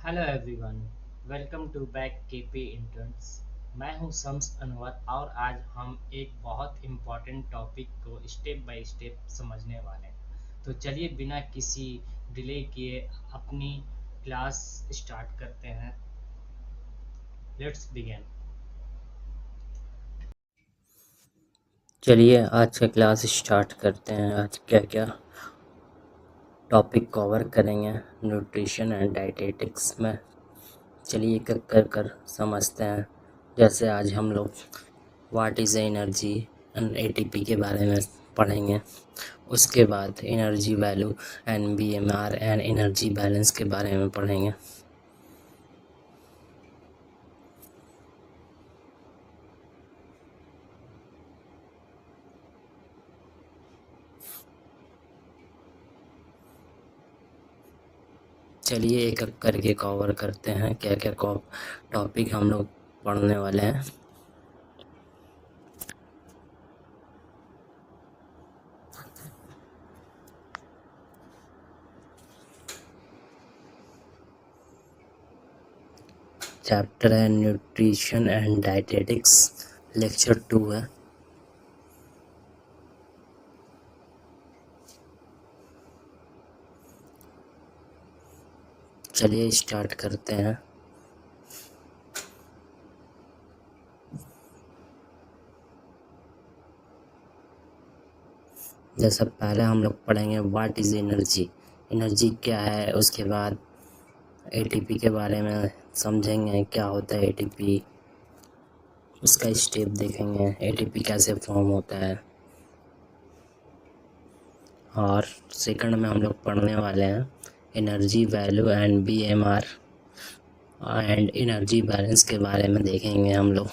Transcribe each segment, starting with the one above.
Hello everyone, welcome to back KP interns. मैं हूं शम्स अनवर और आज हम एक बहुत इम्पोर्टेंट टॉपिक को स्टेप बाय स्टेप समझने वाले हैं। तो चलिए बिना किसी डिले किए अपनी क्लास स्टार्ट करते हैं। Let's begin. चलिए आज का क्लास स्टार्ट करते हैं। आज क्या क्या टॉपिक कवर करेंगे न्यूट्रिशन एंड डाइटेटिक्स में। चलिए एक एक कर समझते हैं। जैसे आज हम लोग what is energy and ATP के बारे में पढ़ेंगे। उसके बाद energy value and BMR and energy balance के बारे में पढ़ेंगे। चलिए एक एक करके कवर करते हैं क्या क्या टॉपिक हम लोग पढ़ने वाले हैं। चैप्टर है न्यूट्रिशन एंड डाइटेटिक्स, लेक्चर 2 है। चलिए स्टार्ट करते हैं। जैसा पहले हम लोग पढ़ेंगे व्हाट इज़ एनर्जी, एनर्जी क्या है। उसके बाद एटीपी के बारे में समझेंगे क्या होता है एटीपी, उसका स्टेप देखेंगे एटीपी कैसे फॉर्म होता है। और सेकंड में हम लोग पढ़ने वाले हैं energy value and BMR and energy balance के बारे में देखेंगे हम लोग।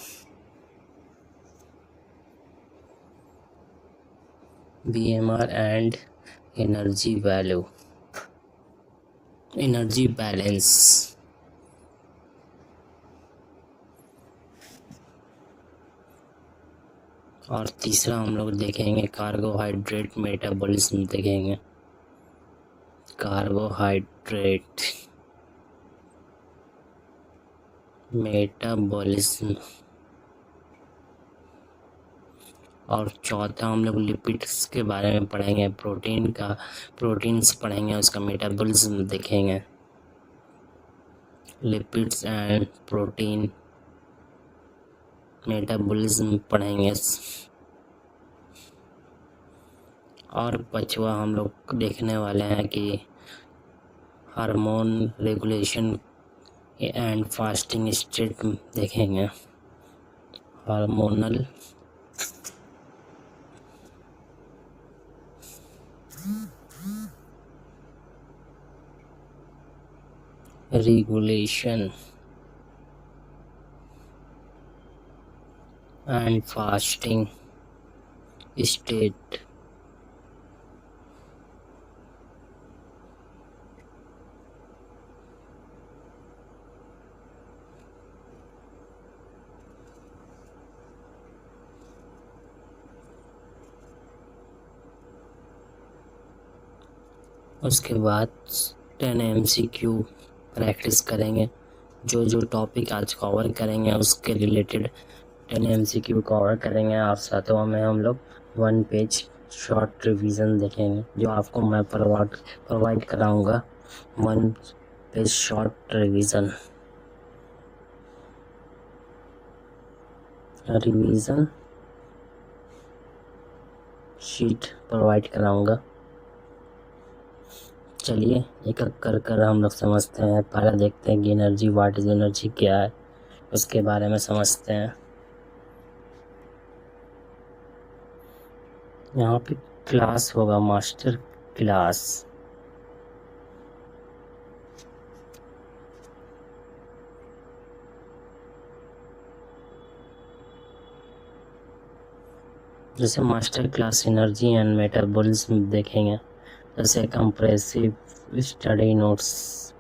BMR and energy value, energy balance. और तीसरा हम लोग देखेंगे कार्बोहाइड्रेट मेटाबॉलिज्म देखेंगे। Carbohydrate metabolism. और चौथा हम लोग लिपिड्स के बारे में पढ़ेंगे, प्रोटीन्स पढ़ेंगे, उसका मेटाबॉलिज्म देखेंगे। लिपिड्स एंड प्रोटीन मेटाबॉलिज्म पढ़ेंगे। और पांचवा हम लोग देखने वाले हैं कि hormone regulation and fasting state देखेंगे। Hormonal regulation and fasting state. उसके बाद 10 MCQ प्रैक्टिस करेंगे। जो जो टॉपिक आज कवर करेंगे उसके रिलेटेड 10 MCQ कवर करेंगे। और साथों में हम लोग 1 पेज शॉर्ट रिवीजन देखेंगे जो आपको मैं प्रोवाइड कराऊंगा। 1 page short revision sheet provide कराऊंगा। चलिए एक एक कर हम लोग समझते हैं। पहले देखते हैं कि एनर्जी, व्हाट इज एनर्जी क्या है, उसके बारे में समझते हैं। यहाँ पे क्लास होगा मास्टर क्लास। जैसे master class energy and metabolism देखेंगे। जैसे कंप्रेसिव स्टडी नोट्स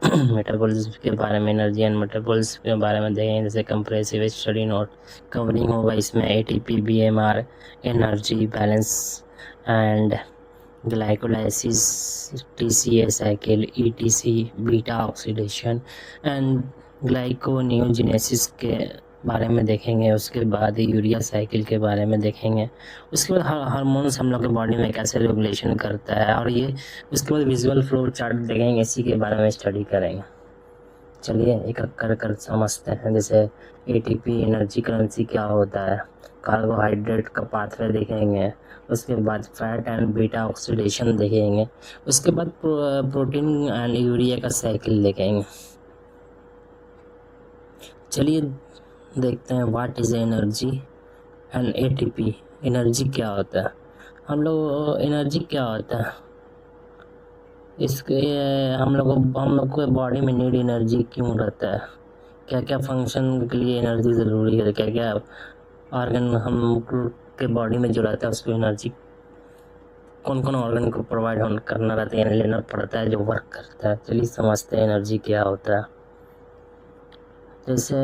मेटाबॉलिज्म के बारे में, एनर्जी एंड मेटाबॉलिज्म के बारे में देखेंगे। जैसे कंप्रेसिव स्टडी नोट कवरिंग होगा इसमें ATP, BMR, energy balance and glycolysis, TCA cycle, ETC, beta oxidation and gluconeogenesis के बारे में देखेंगे। उसके बाद यूरिया साइकिल के बारे में देखेंगे। उसके बाद हार्मोन्स हम लोग के बॉडी में कैसे रेगुलेशन करता है, और ये उसके बाद विजुअल फ्लो चार्ट देखेंगे, इसी के बारे में स्टडी करेंगे। चलिए एक एक कर समझते हैं। जैसे ATP एनर्जी करेंसी क्या होता है, कार्बोहाइड्रेट का पाथवे देखेंगे। उसके बाद फैट एंड बीटा ऑक्सीडेशन देखेंगे। उसके बाद प्रोटीन एंड यूरिया का साइकिल देखेंगे। चलिए देखते हैं what is energy and ATP। Energy क्या होता है, हम लोग एनर्जी क्या होता है, इसके हम लोग को बॉडी में नीड एनर्जी क्यों रहता है, क्या क्या फंक्शन के लिए एनर्जी ज़रूरी है, क्या क्या ऑर्गन हम के बॉडी में जो रहता है उसको एनर्जी कौन कौन ऑर्गन को प्रोवाइड करना रहता है, लेना पड़ता है जो वर्क करता है। चलिए समझते हैं एनर्जी क्या होता है। जैसे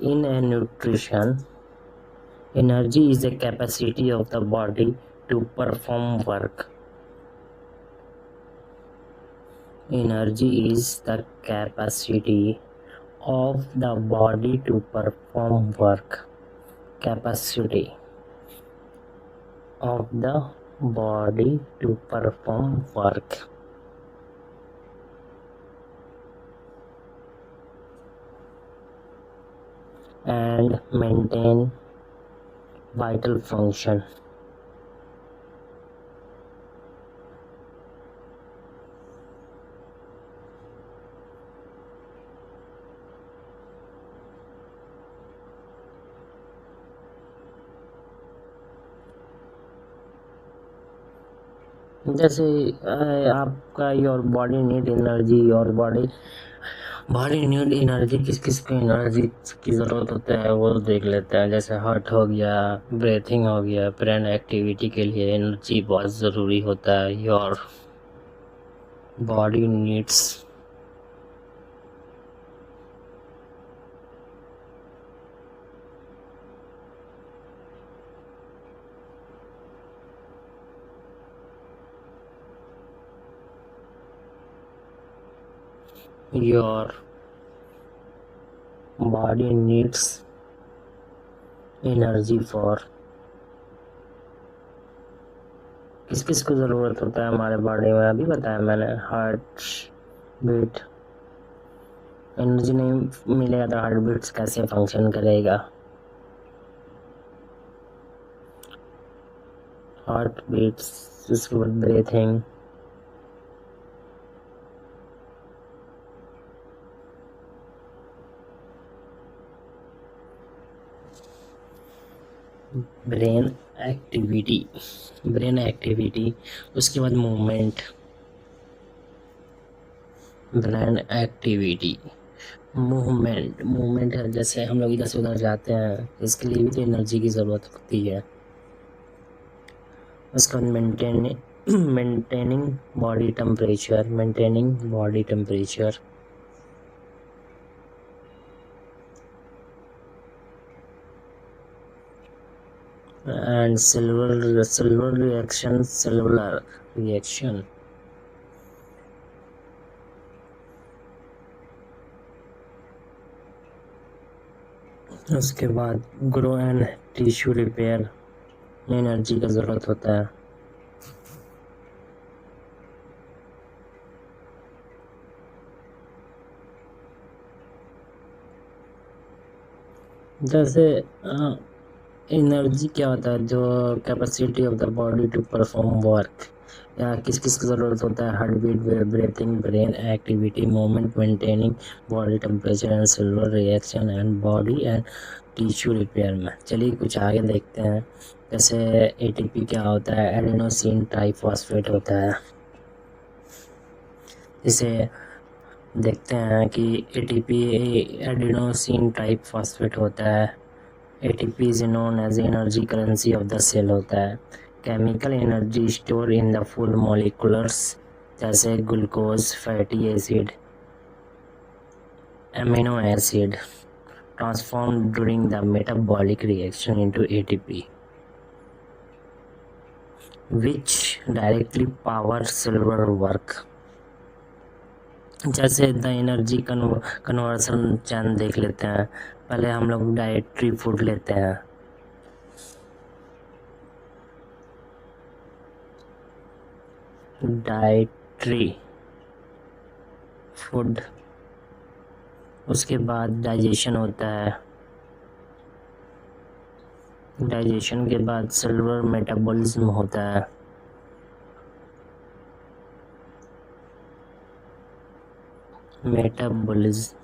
इन ए nutrition, energy is a capacity of the body to perform work. Energy is the capacity of the body to perform work. Capacity of the body to perform work and maintain vital function. जैसे आपका your body need energy, your body need energy, किस किस को energy की ज़रूरत होता है वो देख लेते हैं। जैसे हार्ट हो गया, ब्रीथिंग हो गया, ब्रेन एक्टिविटी के लिए एनर्जी बहुत ज़रूरी होता है। Your body needs your body needs energy for, किस किस को ज़रूरत होता है हमारे बॉडी में, अभी बताया मैंने। हार्ट बीट, एनर्जी नहीं मिलेगा तो हार्ट बीट्स कैसे फंक्शन करेगा। हार्ट बीट्स, उसके बाद ब्रीथिंग, ब्रेन एक्टिविटी, उसके बाद मूवमेंट, ब्रेन एक्टिविटी, मूवमेंट है। जैसे हम लोग इधर से उधर जाते हैं, इसके लिए भी तो एनर्जी की ज़रूरत होती है। उसके बाद maintaining body temperature, and cellular reaction, उसके बाद ग्रो एंड टिश्यू रिपेयर में एनर्जी का ज़रूरत होता है। जैसे एनर्जी क्या होता है, जो capacity of the body to perform work, या किस किस की ज़रूरत होता है, heart beat, breathing, brain activity, movement, maintaining body temperature and cellular reaction and body and tissue repair में। चलिए कुछ आगे देखते हैं। जैसे ATP क्या होता है, एडेनोसिन ट्राइफॉस्फेट होता है। इसे देखते हैं कि ATP एडेनोसिन ट्राइफॉस्फेट होता है। ATP is known as energy currency of the cell होता है। Chemical energy store in the food molecules, जैसे glucose, fatty acid, amino acid, transformed during the metabolic reaction into ATP, which directly power cellular work. जैसे the energy conversion चैन देख लेते हैं। पहले हम लोग डाइटरी फूड लेते हैं, डाइटरी फूड, उसके बाद डाइजेशन होता है, डाइजेशन के बाद सेलुलर मेटाबॉलिज्म होता है, मेटाबॉलिज्म,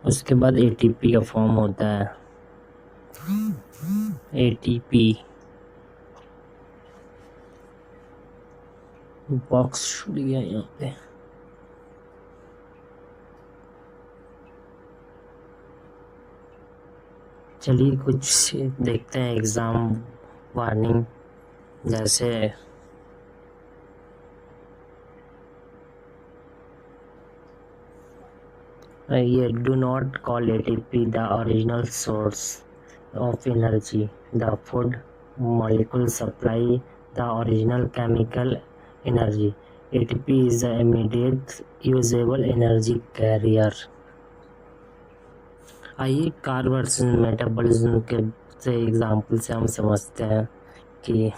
उसके बाद एटीपी का फॉर्म होता है, एटीपी। बॉक्स छूट गया यहाँ पे। चलिए कुछ देखते हैं एग्जाम वार्निंग। जैसे ये do not call ATP the original source of energy, the food molecule supply the original chemical energy. ATP is the immediate usable energy carrier. आइए कार्बन मेटाबॉलिज्म के से एग्जाम्पल से हम समझते हैं कि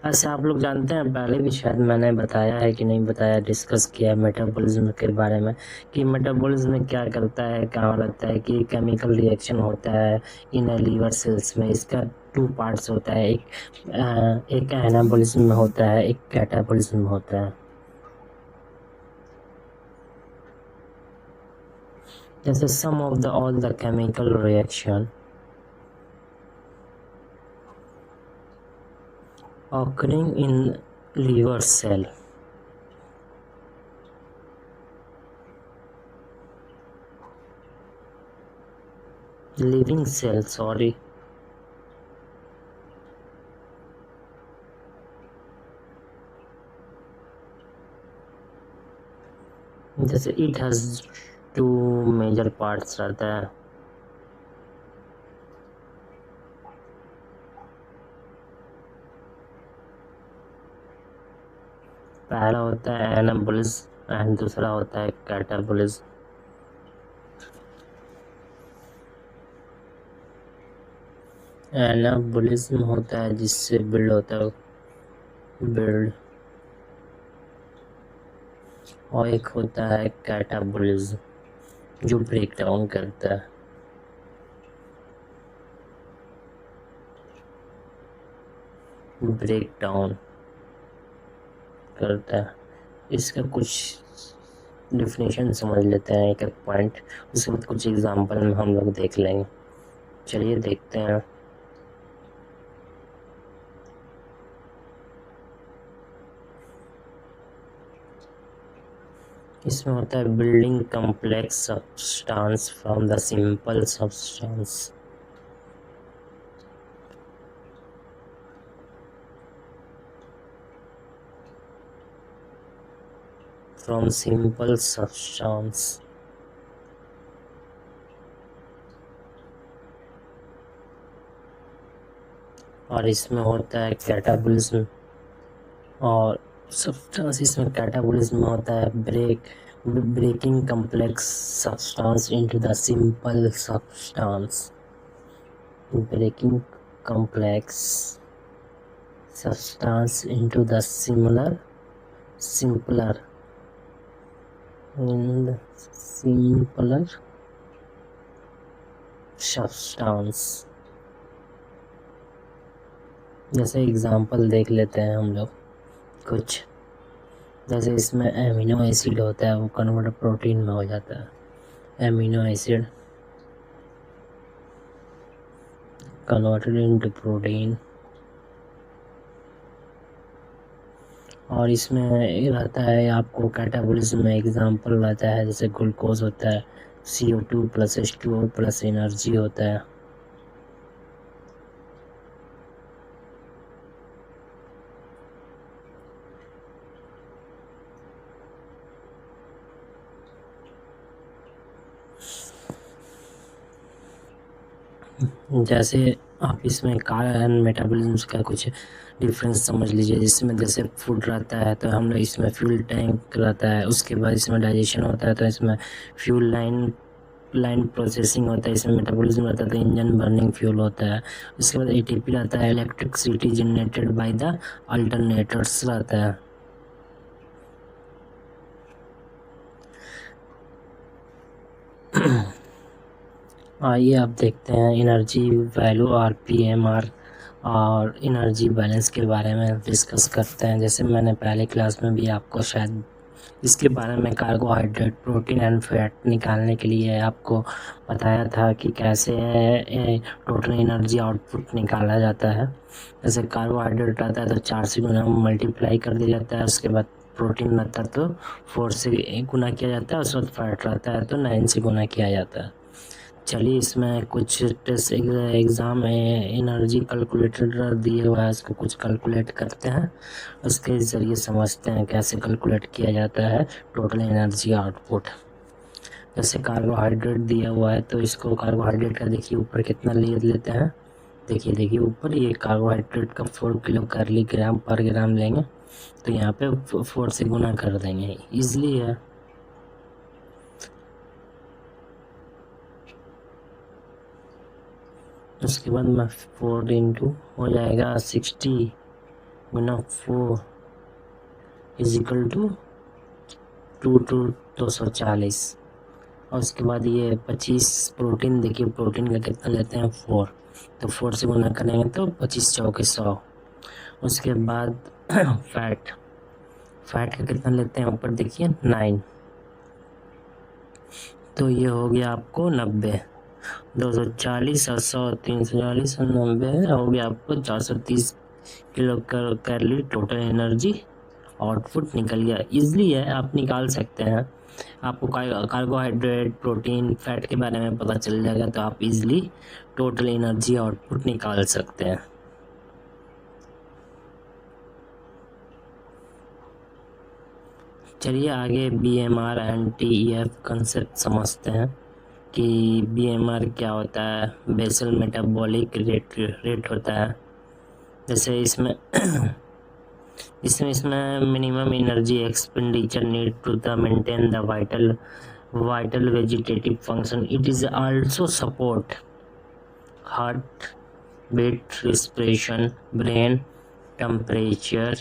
ऐसे आप लोग जानते हैं, पहले भी शायद मैंने बताया है कि नहीं बताया, डिस्कस किया है मेटाबॉलिज्म के बारे में कि मेटाबॉलिज्म क्या करता है, क्या रहता है कि केमिकल रिएक्शन होता है इन लीवर सेल्स में। इसका 2 पार्ट्स होता है, एक एनाबॉलिज्म होता है, एक कैटाबॉलिज्म होता है। जैसे some of the all the chemical reaction occurring in liver cell living cell, sorry, जैसे इट हैज 2 मेजर पार्ट्स रहता है। पहला होता है एनाबॉलिज्म एंड दूसरा होता है कैटाबॉलिज्म। एनाबॉलिज्म होता है जिससे बिल्ड होता है बिल्ड, और एक होता है कैटाबॉलिज्म जो ब्रेक डाउन करता है। ब्रेक डाउन करता है। इसका कुछ डिफिनेशन समझ लेते हैं एक एक पॉइंट, उसके बाद कुछ एग्जांपल में हम लोग देख लेंगे। चलिए देखते हैं। इसमें होता है building complex substance from the simple substance, from simple substance. और इसमें होता है कैटाबॉलिज्म, और सब्सटेंस इसमें कैटाबॉलिज्म होता है breaking complex substance into the simple substance, breaking complex substance into the simpler substance। जैसे एग्जांपल देख लेते हैं हम लोग कुछ। जैसे इसमें एमिनो एसिड होता है, वो कन्वर्ट प्रोटीन में हो जाता है। Amino acid converted into protein. और इसमें रहता है आपको कैटाबॉलिज्म में एग्जांपल रहता है, जैसे ग्लूकोज होता है, CO2 plus H2O plus energy होता है। जैसे आप इसमें कार्य एंड मेटाबॉलिज्म का कुछ डिफरेंस समझ लीजिए। जिसमें जैसे फूड रहता है तो हम लोग इसमें फ्यूल टैंक रहता है, उसके बाद इसमें डाइजेशन होता है तो इसमें फ्यूल लाइन प्रोसेसिंग होता है, इसमें मेटाबॉलिज्म रहता है तो इंजन बर्निंग फ्यूल होता है। उसके बाद एटीपी रहता है, electricity generated by the alternators रहता है। आइए अब देखते हैं एनर्जी वैल्यू आरपीएमआर और एनर्जी बैलेंस के बारे में डिस्कस करते हैं। जैसे मैंने पहले क्लास में भी आपको शायद इसके बारे में कार्बोहाइड्रेट प्रोटीन एंड फैट निकालने के लिए आपको बताया था कि कैसे टोटल एनर्जी आउटपुट निकाला जाता है। जैसे कार्बोहाइड्रेट रहता है तो 4 से गुना मल्टीप्लाई कर दिया जाता है, उसके बाद प्रोटीन रहता है तो 4 से गुना किया जाता है, उसके बाद फैट रहता है तो 9 से गुना किया जाता है। चलिए इसमें कुछ टेस्ट एग्ज़ाम एनर्जी कैलकुलेटर दिए हुआ है, इसको कुछ कैलकुलेट करते हैं, उसके ज़रिए समझते हैं कैसे कैलकुलेट किया जाता है टोटल एनर्जी आउटपुट। जैसे कार्बोहाइड्रेट दिया हुआ है तो इसको कार्बोहाइड्रेट का देखिए ऊपर कितना ले लेते हैं। देखिए ऊपर ये कार्बोहाइड्रेट का 4 किलो कैलोरी ग्राम पर ग्राम लेंगे तो यहाँ पे 4 से गुना कर देंगे, ईजिली है। उसके बाद में 4 इंटू हो जाएगा 60 गुना 4 इजिकल टू 240। और उसके बाद ये 25 प्रोटीन, देखिए प्रोटीन का कितना लेते हैं 4, तो 4 से गुना करेंगे तो 25 चौके 100। उसके बाद फैट का कितना लेते हैं ऊपर देखिए 9, तो ये हो गया आपको 90। 240 और 100 340 और 90 हो गया आपको 430 kilo calorie total energy output निकल गया। ईजिली है, आप निकाल सकते हैं। आपको कार्बोहाइड्रेट प्रोटीन फैट के बारे में पता चल जाएगा तो आप ईजिली टोटल एनर्जी आउटपुट निकाल सकते हैं। चलिए आगे बीएमआर एंड टीईएफ कंसेप्ट समझते हैं कि बीएमआर क्या होता है। बेसल मेटाबॉलिक रेट होता है। जैसे इसमें minimum energy expenditure need to the maintain the vital vegetative function. It is also support heart beat, respiration, brain temperature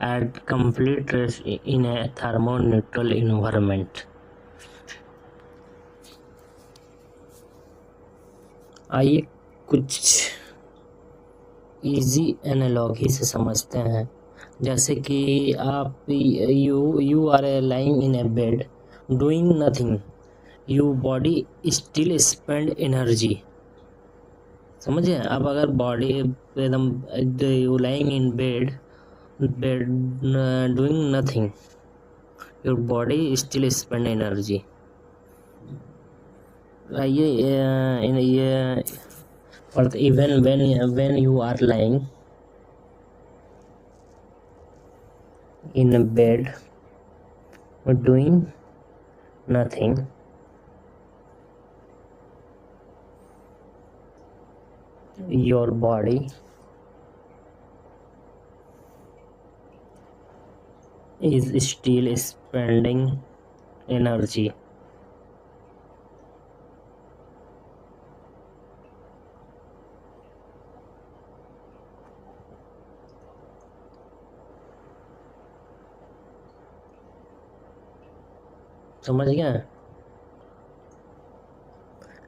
at complete rest in a thermoneutral environment. आइए कुछ easy analogy से समझते हैं। जैसे कि आप you are lying in a bed doing nothing, you body still spend energy. समझे? अब अगर बॉडी एकदम you lying in bed doing nothing, your body still spend energy. ये और even when you are lying in a bed doing nothing, your body is still spending energy. समझ गया?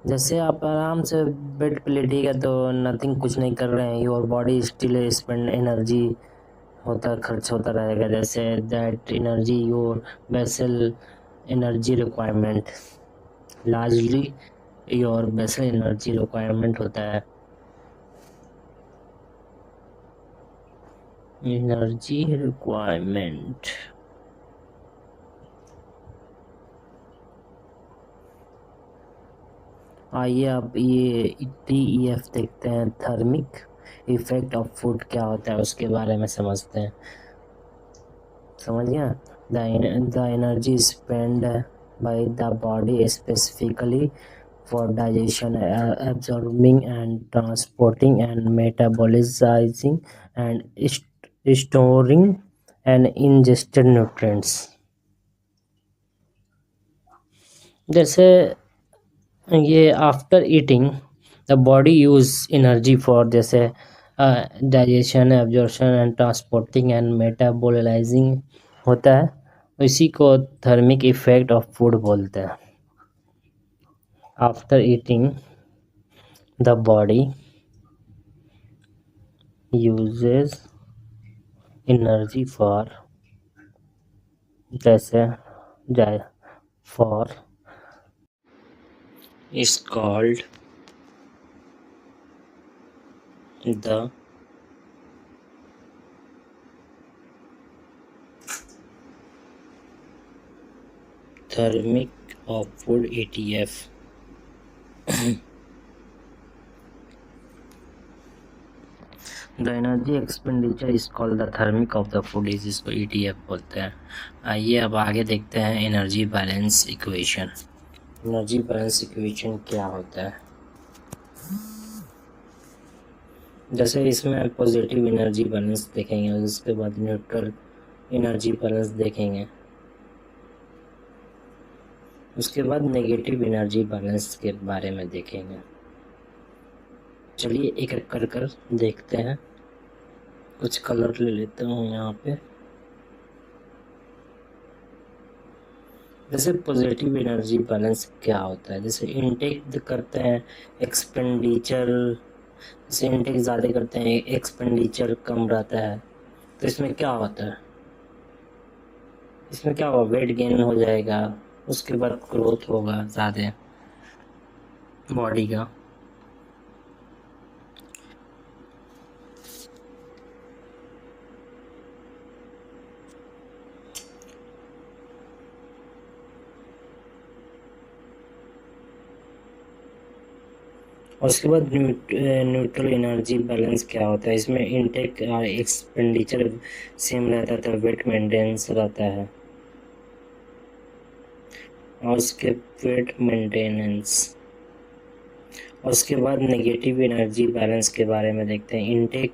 जैसे आप आराम से बेड पे लेटिएगा तो नथिंग, कुछ नहीं कर रहे हैं, your body still spend energy खर्च होता रहेगा। जैसे that energy your basal energy requirement, largely your basal energy requirement होता है। Energy requirement. आइए अब ये टीईएफ देखते हैं, थर्मिक इफेक्ट ऑफ फूड क्या होता है उसके बारे में समझते हैं। समझ गया? The energy spend by the body specifically for digestion, absorbing and transporting and metabolizing and storing and ingested nutrients. जैसे ये after eating the body use energy for जैसे digestion, absorption and transporting and metabolizing होता है, इसी को thermic effect of food बोलते हैं. After eating the body uses energy for जैसे for is called the thermic of food ETF. The energy expenditure is called the thermic of the food is इसको ETF बोलते हैं. आइए अब आगे देखते हैं energy balance equation. Energy balance equation क्या होता है? जैसे इसमें पॉजिटिव एनर्जी बैलेंस देखेंगे, उसके बाद न्यूट्रल एनर्जी बैलेंस देखेंगे, उसके बाद नेगेटिव एनर्जी बैलेंस के बारे में देखेंगे. चलिए एक एक कर कर देखते हैं. कुछ कलर ले लेता हूँ यहाँ पे. जैसे पॉजिटिव एनर्जी बैलेंस क्या होता है? जैसे इनटेक करते हैं, एक्सपेंडिचर, जैसे इनटेक ज़्यादा करते हैं, एक्सपेंडिचर कम रहता है, तो इसमें क्या होता है? इसमें क्या होगा? वेट गेन हो जाएगा, उसके बाद ग्रोथ होगा ज़्यादा बॉडी का. और उसके बाद न्यूट्रल एनर्जी बैलेंस क्या होता है? इसमें इनटेक और एक्सपेंडिचर सेम रहता है, तो वेट मेंटेनेंस रहता है. और उसके वेट मेंटेनेंस, और उसके बाद नेगेटिव एनर्जी बैलेंस के बारे में देखते हैं. इनटेक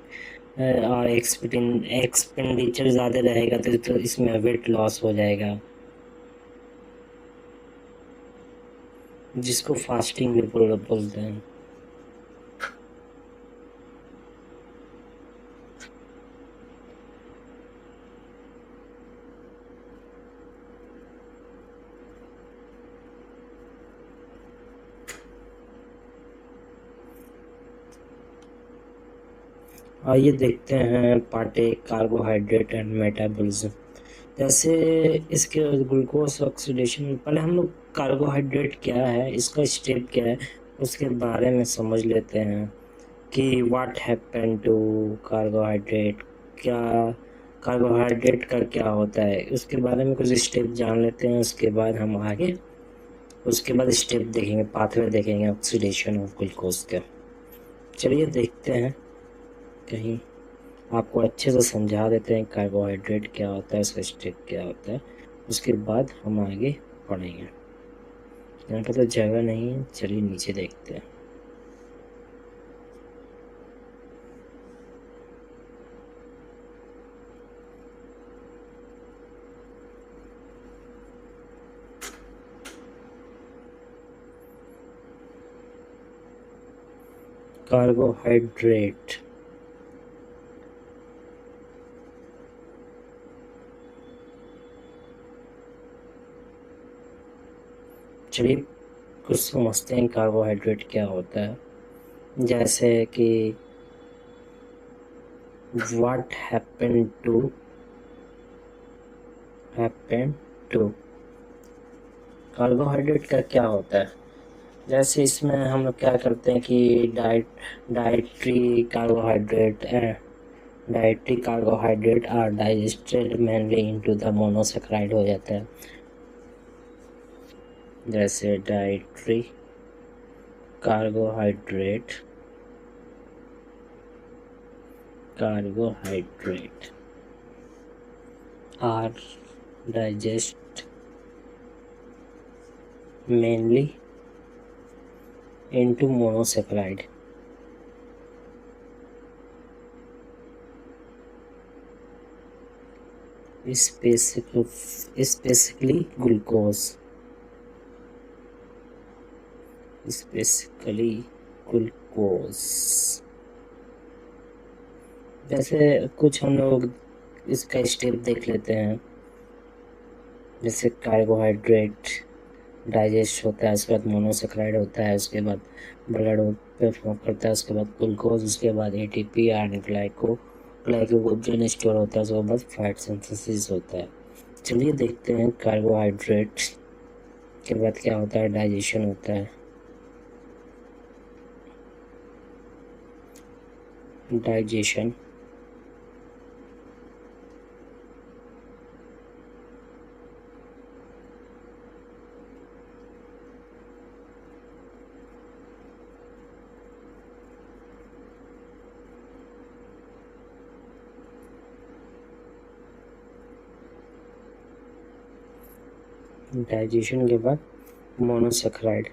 और एक्सपेंडिचर ज़्यादा रहेगा तो इसमें वेट लॉस हो जाएगा, जिसको फास्टिंग भी बोलते हैं. आइए देखते हैं part A, carbohydrate and metabolism. जैसे इसके ग्लूकोज ऑक्सीडेशन, पहले हम लोग कार्बोहाइड्रेट क्या है, इसका स्टेप क्या है, उसके बारे में समझ लेते हैं कि व्हाट हैपन टू कार्बोहाइड्रेट, क्या कार्बोहाइड्रेट का क्या होता है, उसके बारे में कुछ स्टेप जान लेते हैं. उसके बाद हम आगे उसके बाद स्टेप देखेंगे, पाथवे देखेंगे ऑक्सीडेशन ऑफ ग्लूकोज का. चलिए देखते हैं, कहीं आपको अच्छे से समझा देते हैं कार्बोहाइड्रेट क्या होता है, उसका स्टेप क्या होता है, उसके बाद हम आगे पढ़ेंगे. यहाँ पर तो जगह नहीं है, चलिए नीचे देखते हैं. कार्बोहाइड्रेट चलिए कुछ समझते हैं कार्बोहाइड्रेट क्या होता है. जैसे कि व्हाट हैपन टू कार्बोहाइड्रेट का क्या होता है. जैसे इसमें हम लोग क्या करते हैं कि dietary carbohydrate are digested mainly into the monosaccharide हो जाता है. जैसे dietary carbohydrate are digest mainly into monosaccharide. Is glucose. Basically glucose. जैसे कुछ हम लोग इसका स्टेप देख लेते हैं, जैसे कार्बोहाइड्रेट डाइजेस्ट होता है, उसके बाद मोनोसेक्राइड होता है, उसके बाद ब्लड पे फॉर्म करता है, उसके बाद ग्लूकोज, उसके बाद एटीपी एंड ग्लाइकोजन स्टोर होता है, उसके बाद फैट सिंथेसिस होता है। चलिए देखते हैं कार्बोहाइड्रेट के बाद क्या होता है, डाइजेशन होता है। डाइजेशन डाइजेशन के बाद मोनोसेक्राइड,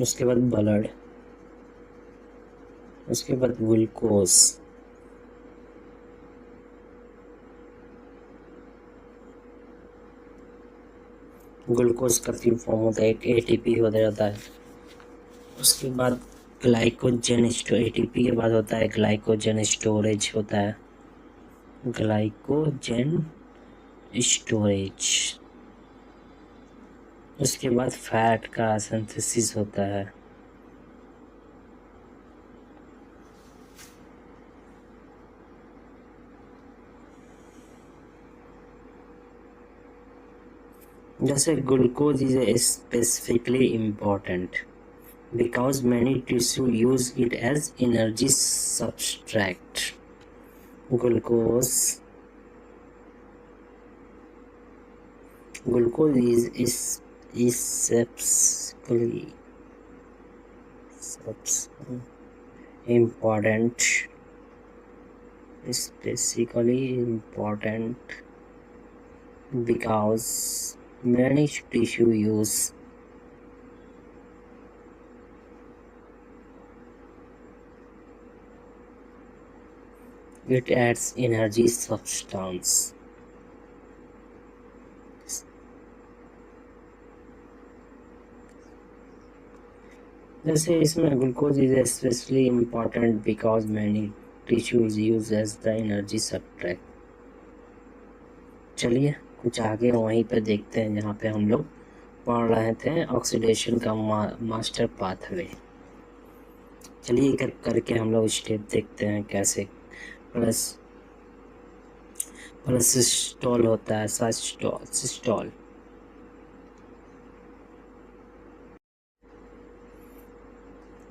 उसके बाद ब्लड, उसके बाद ग्लूकोज, ग्लूकोज का फिर फॉर्म होता है, एक एटीपी हो जाता है, उसके बाद ग्लाइकोजन एटीपी के बाद होता है ग्लाइकोजन स्टोरेज होता है, ग्लाइकोजन स्टोरेज, उसके बाद फैट का सिंथेसिस होता है। जैसे glucose is specifically important because many tissue use it as energy substrate. Glucose is important, basically important because many tissue use it adds energy substance. जैसे इसमें glucose is specially important because many tissue is use as the energy substrate. चलिए कुछ आगे वहीं पे देखते हैं जहाँ पे हम लोग पढ़ रहे थे ऑक्सीडेशन का मास्टर पाथवे। चलिए एक एक करके हम लोग स्टेप देखते हैं कैसे। प्लस प्लस सिस्टोल होता है, सिस्टोल।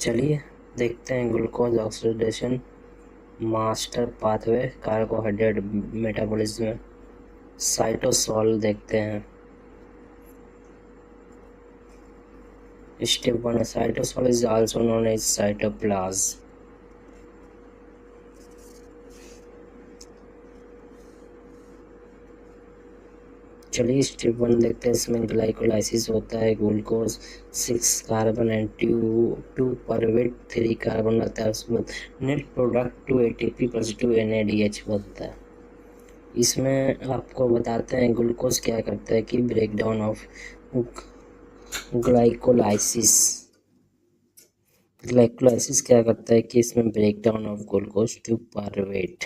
चलिए देखते हैं glucose oxidation master pathway, carbohydrate metabolism, cytosol देखते हैं। Step 1, cytosol is also known as cytoplasm. चलिए स्टेप 1 देखते हैं, इसमें ग्लाइकोलाइसिस होता है, glucose 6 carbon and 2 pyruvate 3 carbon रहता है, उसमें net product 2 ATP plus 2 NADH बनता है। इसमें आपको बताते हैं ग्लूकोज क्या करता है कि ब्रेक डाउन ऑफ ग्लाइकोलाइसिस क्या करता है कि इसमें break down of glucose to pyruvate,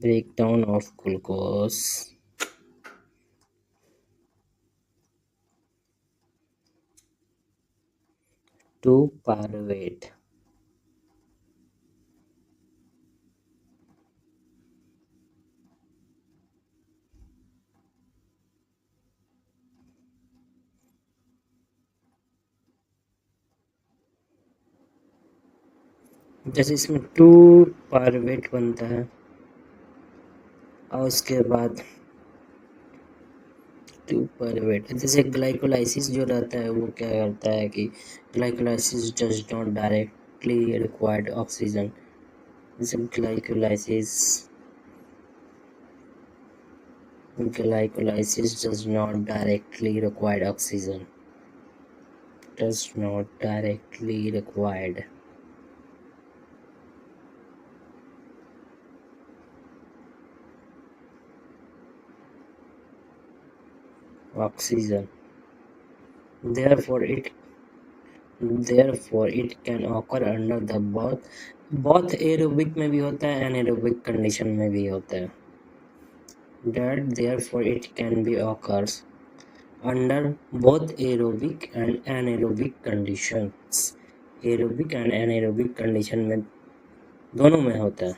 break down of glucose to pyruvate. जैसे इसमें 2 पायरुवेट बनता है और उसके बाद 2 पायरुवेट, जैसे ग्लाइकोलाइसिस जो रहता है वो क्या करता है कि glycolysis does not directly required oxygen. जैसे glycolysis Glycolysis does not directly require oxygen. Does not directly required oxygen. Therefore, it can occur under the both aerobic में भी होता है anaerobic condition में भी होता है. That therefore it can be occurs under both aerobic and anaerobic conditions. Aerobic and anaerobic condition में दोनों में होता है.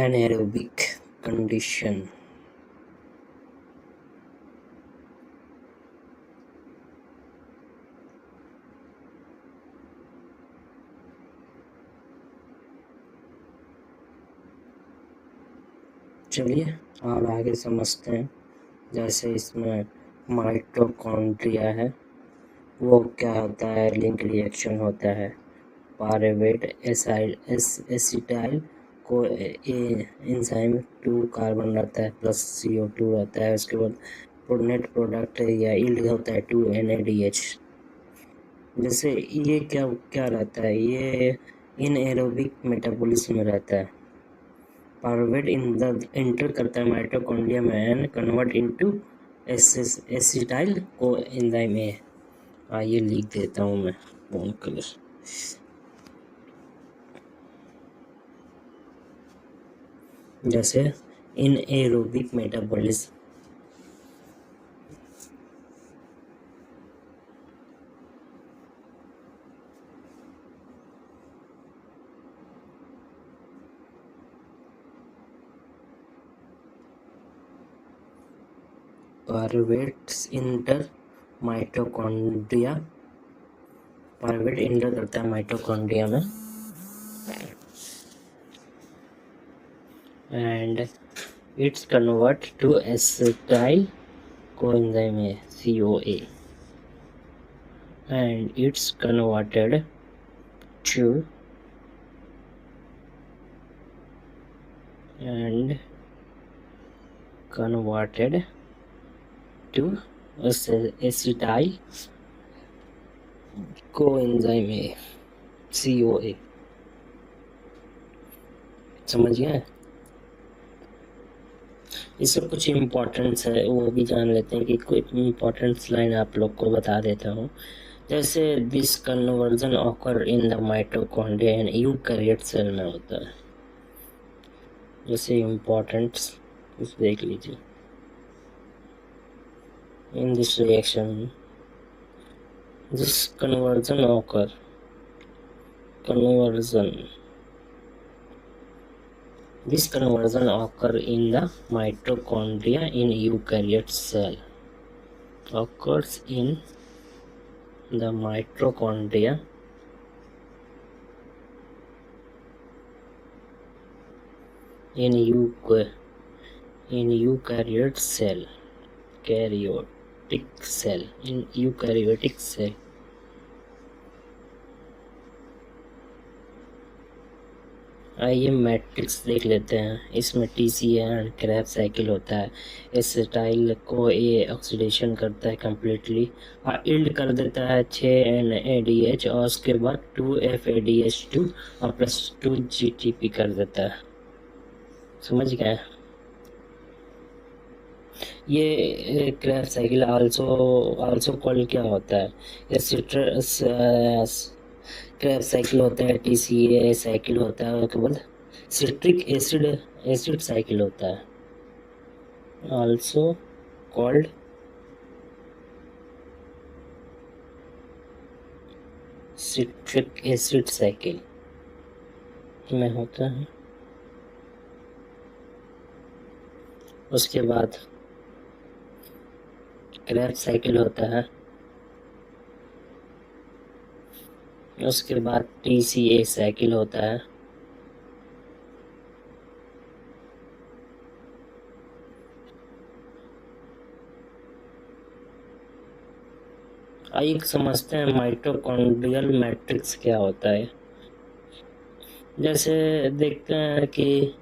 Anaerobic condition. चलिए अब आगे समझते हैं. जैसे इसमें माइटोकॉन्ड्रिया है, वो क्या होता है, लिंक रिएक्शन होता है. Pyruvate acetyl co enzyme 2 carbon रहता है प्लस CO2 रहता है. उसके बाद नेट प्रोडक्ट या यील्ड होता है 2 NADH. जैसे ये क्या रहता है, ये इनएरोबिक मेटाबॉलिज्म में रहता है. पायरुवेट इंटर करता है माइटोकॉन्ड्रिया में and convert into acetyl coenzyme A. आइए लिख देता हूँ मैं फोन कलर. जैसे anaerobic metabolism pyruvate enter mitochondria. Pyruvate enter करता है माइटोकॉन्ड्रिया में and its convert to acetyl coenzyme है CoA and it's converted to acetyl coenzyme A CoA. समझ गए. इसमें कुछ इम्पोर्टेंस है वो भी जान लेते हैं कि कोई इम्पोर्टेंस लाइन आप लोग को बता देता हूँ. जैसे this conversion occur in the mitochondria and eukaryote cell में होता है. जैसे इम्पोर्टेंस कुछ देख लीजिए. In this reaction this conversion occur in the mitochondria in eukaryote cell. Occurs in the mitochondria in eukaryote cell. In eukaryotic cell. आइए matrix देख लेते हैं. इसमें TCA एंड क्रैब साइकिल होता है. एसिटाइल को ए ऑक्सीडेशन करता है कम्प्लीटली और इल्ड कर देता है 6 NADH और उसके बाद 2 FADH2 और प्लस 2 GTP कर देता है. समझ गए. ये क्रैब साइकिल आल्सो कॉल्ड क्या होता है, क्रैब साइकिल होता है. TCA साइकिल होता है. उसके बाद सिट्रिक एसिड साइकिल होता है. Also called citric acid cycle में होता है. उसके बाद क्रैब साइकिल होता है. उसके बाद TCA साइकिल होता है. आइए समझते हैं माइटोकॉन्ड्रियल मैट्रिक्स क्या होता है। जैसे देखते हैं कि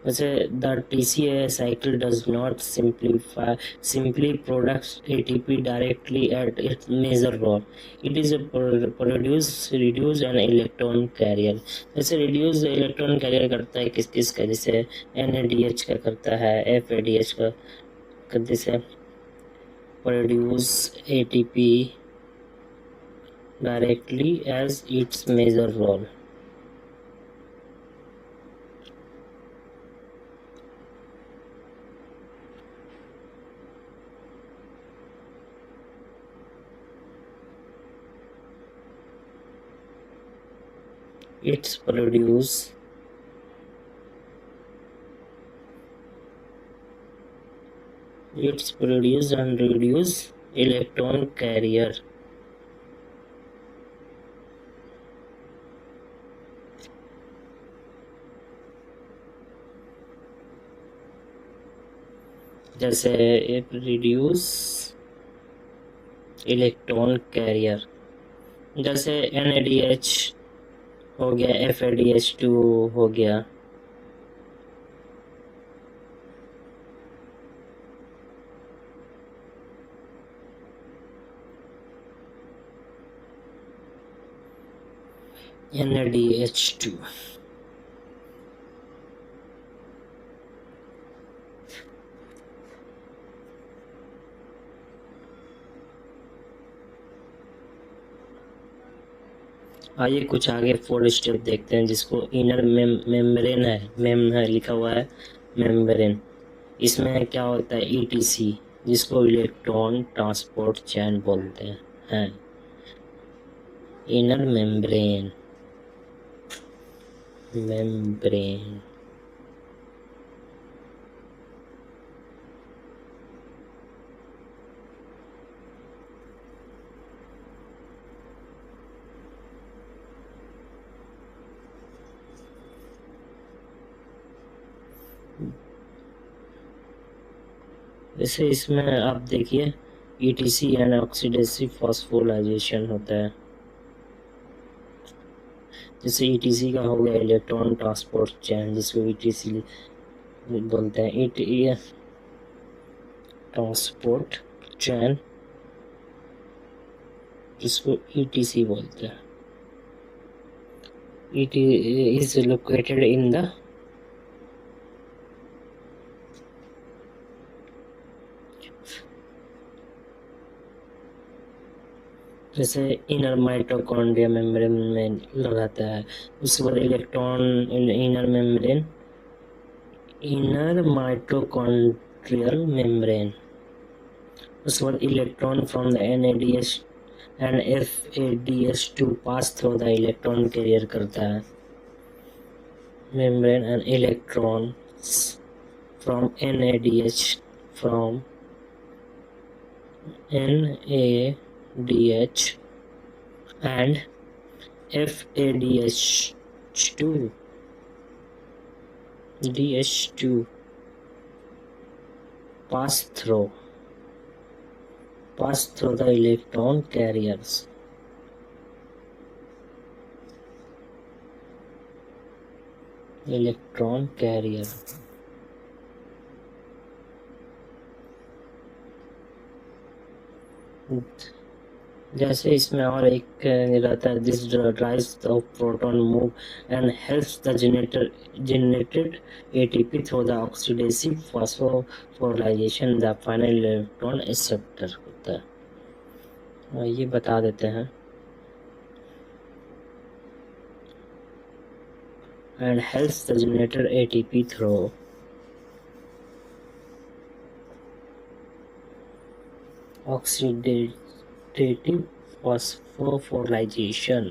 जैसे the TCA cycle does not simply products ATP directly at its major role. It is a reduce an electron carrier. जैसे reduce electron carrier करता है किस किस का, जैसे NADH का करता है, FADH का जैसे produce ATP directly as its major role. It's produce and reduce electron carrier. जैसे रिड्यूस इलेक्ट्रॉन कैरियर, जैसे NADH हो गया, FADH2 हो गया, NADH2। आइए कुछ आगे 4 स्टेप देखते हैं, जिसको इनर मेम्ब्रेन है लिखा हुआ है मेम्ब्रेन। इसमें क्या होता है ETC, जिसको इलेक्ट्रॉन ट्रांसपोर्ट चैन बोलते हैं। इनर मेम्ब्रेन जैसे इसमें आप देखिए ETC यानी ऑक्सीडेटिव फॉस्फोराइलेशन होता है। जैसे ETC का हो गया इलेक्ट्रॉन ट्रांसपोर्ट चैन, जिसको ETC बोलते हैं। ट्रांसपोर्ट चैन, जिसको ETC बोलते हैं। It is located in the जैसे इनर माइटोकॉन्ड्रिया मेम्ब्रेन में लगाता है। उसके बाद इनर माइटोकॉन्ड्रियल मेम्ब्रेन। उसके बाद electron from the NADH and FADH2 pass through the electron carrier करता है। Membrane and electrons from NADH and FADH2 pass through the electron carriers. Electron carrier। जैसे इसमें और एक रहता है, this drives the proton move and helps the generated ATP through the oxidative phosphorylation the final electron acceptor होता है। ये बता देते हैं। And helps the generated ATP through oxidative phosphorylation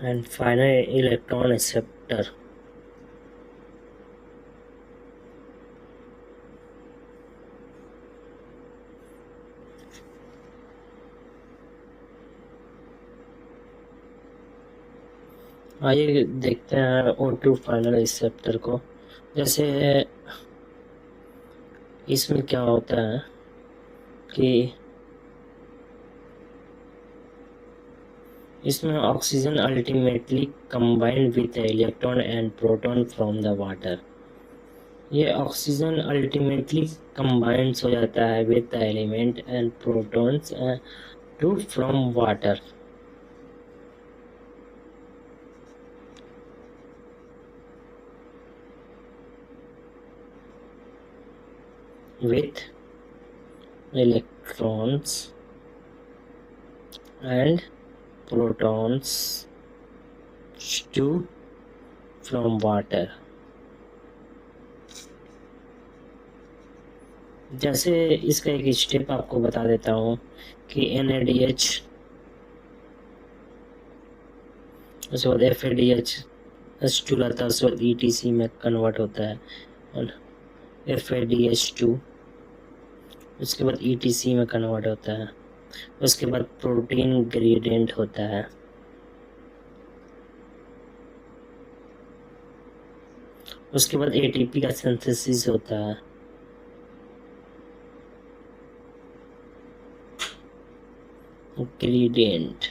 and final electron acceptor। आइए देखते हैं O2 फाइनल रिसेप्टर को। जैसे इसमें क्या होता है कि इसमें oxygen ultimately combined with electron and proton from the water. ये ऑक्सीजन अल्टीमेटली कंबाइंड हो जाता है with the element and protons to from water with electrons and protons to from water। जैसे इसका एक स्टेप आपको बता देता हूँ कि NaDH, उसके बाद FADH H2 लाता है, उसके बाद ETC में कन्वर्ट होता है और FADH2, उसके बाद ETC में कन्वर्ट होता है, उसके बाद प्रोटीन ग्रेडियंट होता है, उसके बाद ATP का सिंथेसिस होता है, ग्रेडियंट।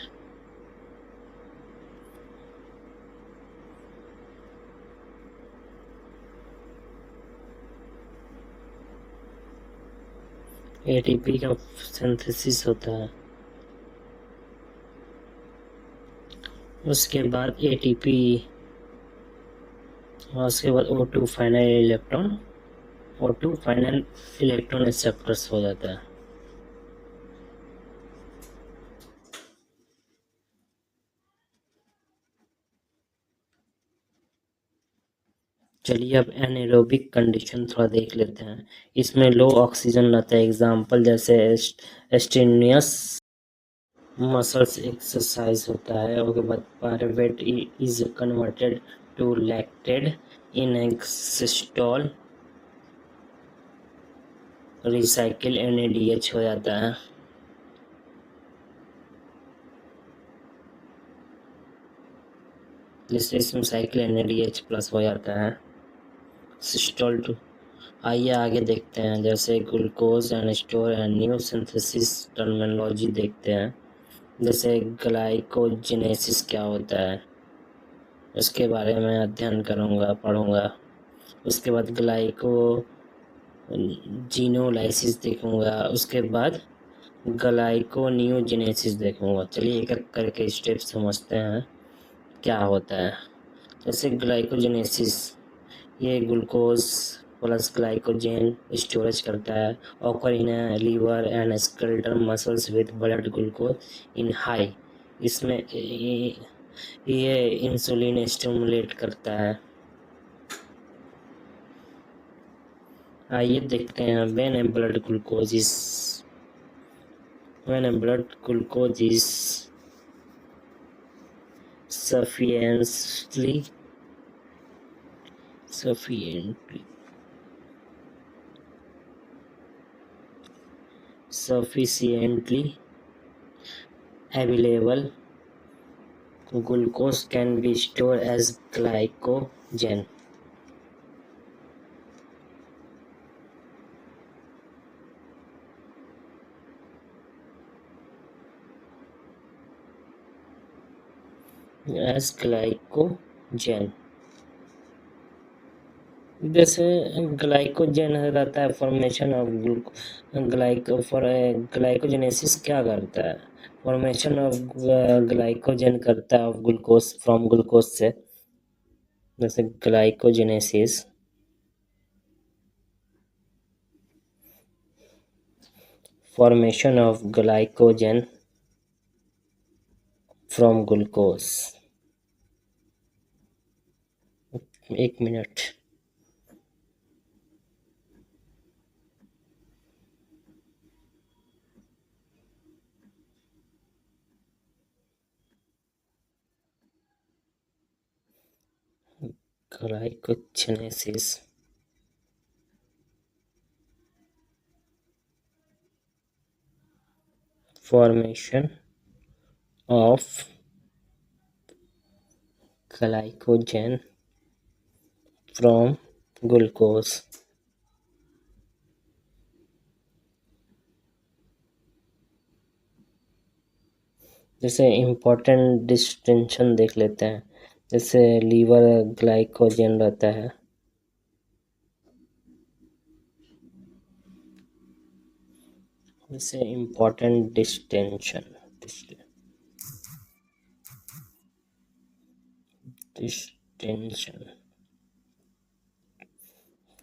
ATP का सिंथेसिस होता है, उसके बाद ATP और उसके बाद O2 फाइनल इलेक्ट्रॉन एक्सेप्टर्स हो जाता है। चलिए अब एनारोबिक कंडीशन थोड़ा देख लेते हैं। इसमें लो ऑक्सीजन रहता है, एग्जाम्पल जैसे स्टेनियस मसल्स एक्सरसाइज होता है, उसके बाद pyruvate is converted to lactate in cytosol, recycle NaDH हो जाता है। जिससे इसमें साइकिल NaDH प्लस हो जाता है सिस्टोल टू। आइए आगे देखते हैं, जैसे glucose and store and new synthesis terminology देखते हैं। जैसे ग्लाइकोजेनेसिस क्या होता है उसके बारे में अध्ययन करूँगा, पढ़ूँगा। उसके बाद ग्लाइको जीनोलाइसिस देखूँगा, उसके बाद ग्लाइकोनियोजेनेसिस देखूँगा। चलिए एक एक करके स्टेप समझते हैं क्या होता है। जैसे ग्लाइकोजेनेसिस, ये ग्लूकोज प्लस ग्लाइकोजन स्टोरेज करता है, occur in liver and skeletal muscles with blood glucose in high. इसमें ये इंसुलिन स्टिमुलेट करता है। आइए देखते हैं, when a blood glucose is sufficiently sufficiently available, glucose can be stored as glycogen. जैसे ग्लाइकोजन रहता है फॉर्मेशन ऑफ ग्लाइकोजेनेसिस क्या करता है, फॉर्मेशन ऑफ ग्लाइकोजन करता है ऑफ ग्लूकोज फ्रॉम ग्लूकोज से। जैसे glycogenesis formation of glycogen from glucose. एक मिनट। Glycogenesis formation of glycogen from glucose. जैसे इम्पोर्टेंट डिस्टिंक्शन देख लेते हैं, जैसे लीवर ग्लाइकोजन रहता है, जैसे इम्पोर्टेंट डिस्टिंक्शन डिस्टिंक्शन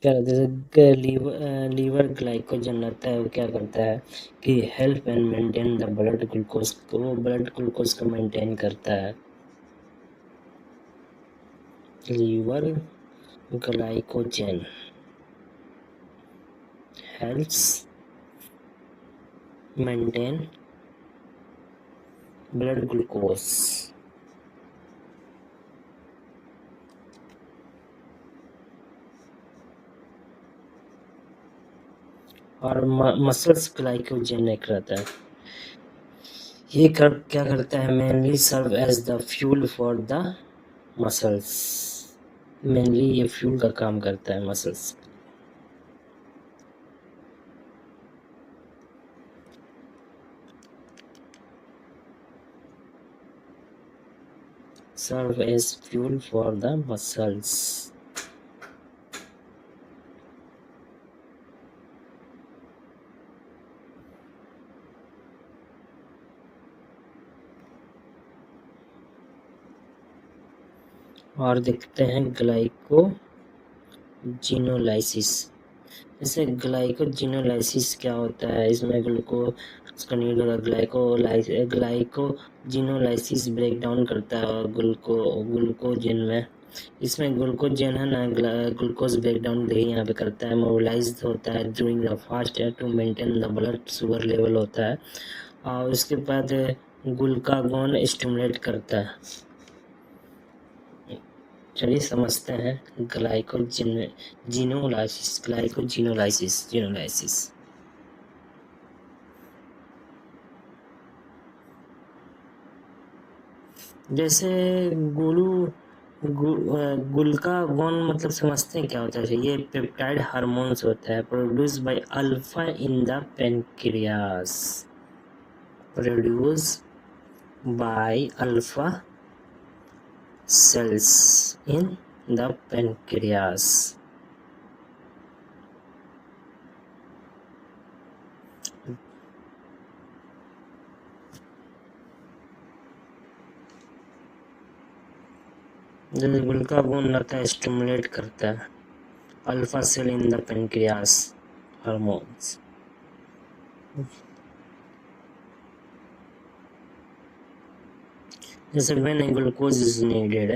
क्या रहता है, जैसे लीवर ग्लाइकोजन रहता है, वो क्या करता है कि help and maintain the blood glucose को, वो ब्लड ग्लूकोज को मेंटेन करता है। Liver glycogen helps maintain blood glucose. और मसल्स ग्लाइकोजन एक रहता है, ये क्या करता है, mainly serve as the fuel for the muscles, mainly ये फ्यूल का काम करता है muscles. Serve as fuel for the muscles. और देखते हैं ग्लाइकोजिनोलाइसिस। जैसे ग्लाइकोजिनोलाइसिस क्या होता है, इसमें ग्लूकोज का न्यूज होगा, ग्लाइकोजिनोलाइसिस ब्रेक डाउन करता है ग्लूकोजन में। इसमें ग्लूकोजन है ना, ग्लूकोज ब्रेक डाउन भी यहाँ पे करता है, मोबिलाइज होता है during the fast to maintain the blood sugar level होता है। और उसके बाद ग्लूकागोन स्टिमुलेट करता है। चलिए समझते हैं ग्लाइकोजिनोलाइसिस। जैसे ग्लूकागोन मतलब समझते हैं क्या होता है, ये पेप्टाइड हार्मोन्स होता है produce by alpha in the pancreas, produce by alpha cells in the pancreas। जैसे ग्लूकागोन रहता है, स्टिमुलेट करता है alpha cell in the pancreas hormones. जैसे when glucose is needed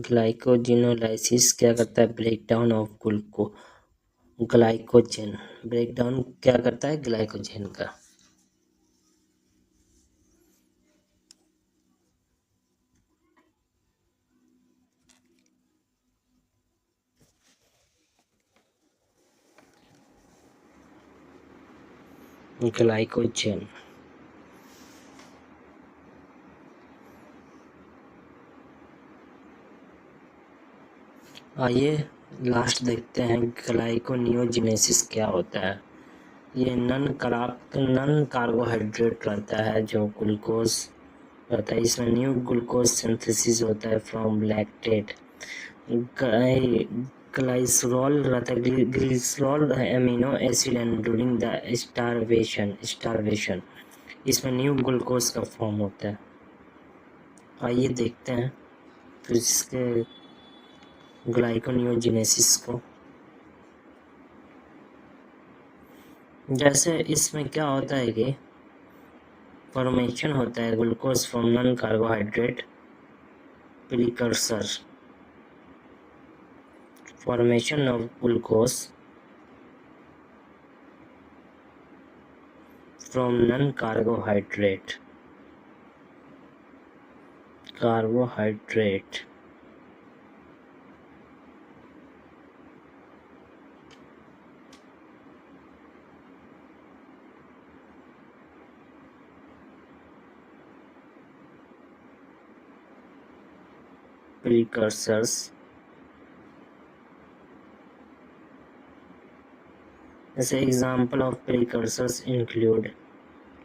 glycogenolysis क्या करता है, break down of glycogen, break down क्या करता है ग्लाइकोजन का। ग्लाइकोजन आइए लास्ट देखते हैं ग्लाइकोनियोजेनेसिस क्या होता है। ये नन कार्बोहाइड्रेट रहता है जो ग्लूकोज रहता है, इसमें न्यू ग्लूकोज सिंथेसिस होता है फ्रॉम लैक्टेट। ग्लाइसरॉल रहता है, glycerol amino acid and during the starvation इसमें न्यू ग्लूकोज का फॉर्म होता है। आइए देखते हैं फिर इसके ग्लाइकोनियोजेनेसिस को। जैसे इसमें क्या होता है कि फॉर्मेशन होता है glucose from non carbohydrate precursor, formation of glucose from non carbohydrate precursors. As an example of precursors include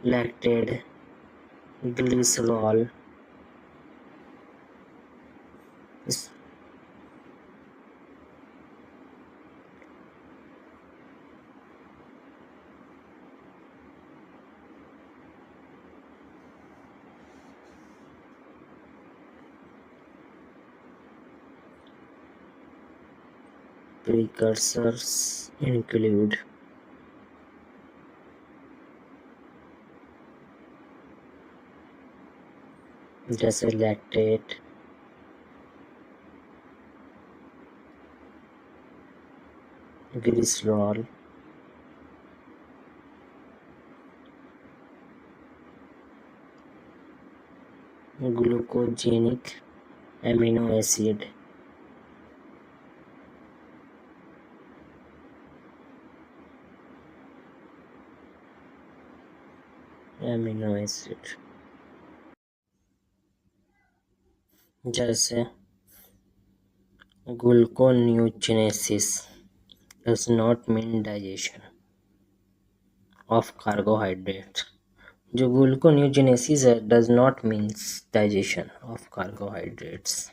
lactate, glycerol, precursors include जैसे lactate, glycerol, glucogenic amino acid, जैसे gluconeogenesis does not mean digestion of carbohydrates. जो gluconeogenesis है does not means digestion of carbohydrates.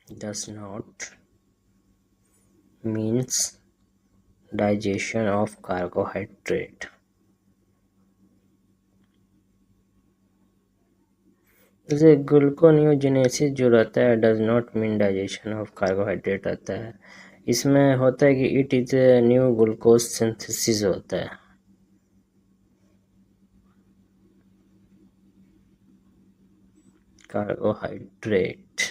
Does not means digestion of carbohydrate. जैसे gluconeogenesis जो रहता है does not mean digestion of carbohydrate रहता है, इसमें होता है कि it is a new glucose synthesis होता है. Carbohydrate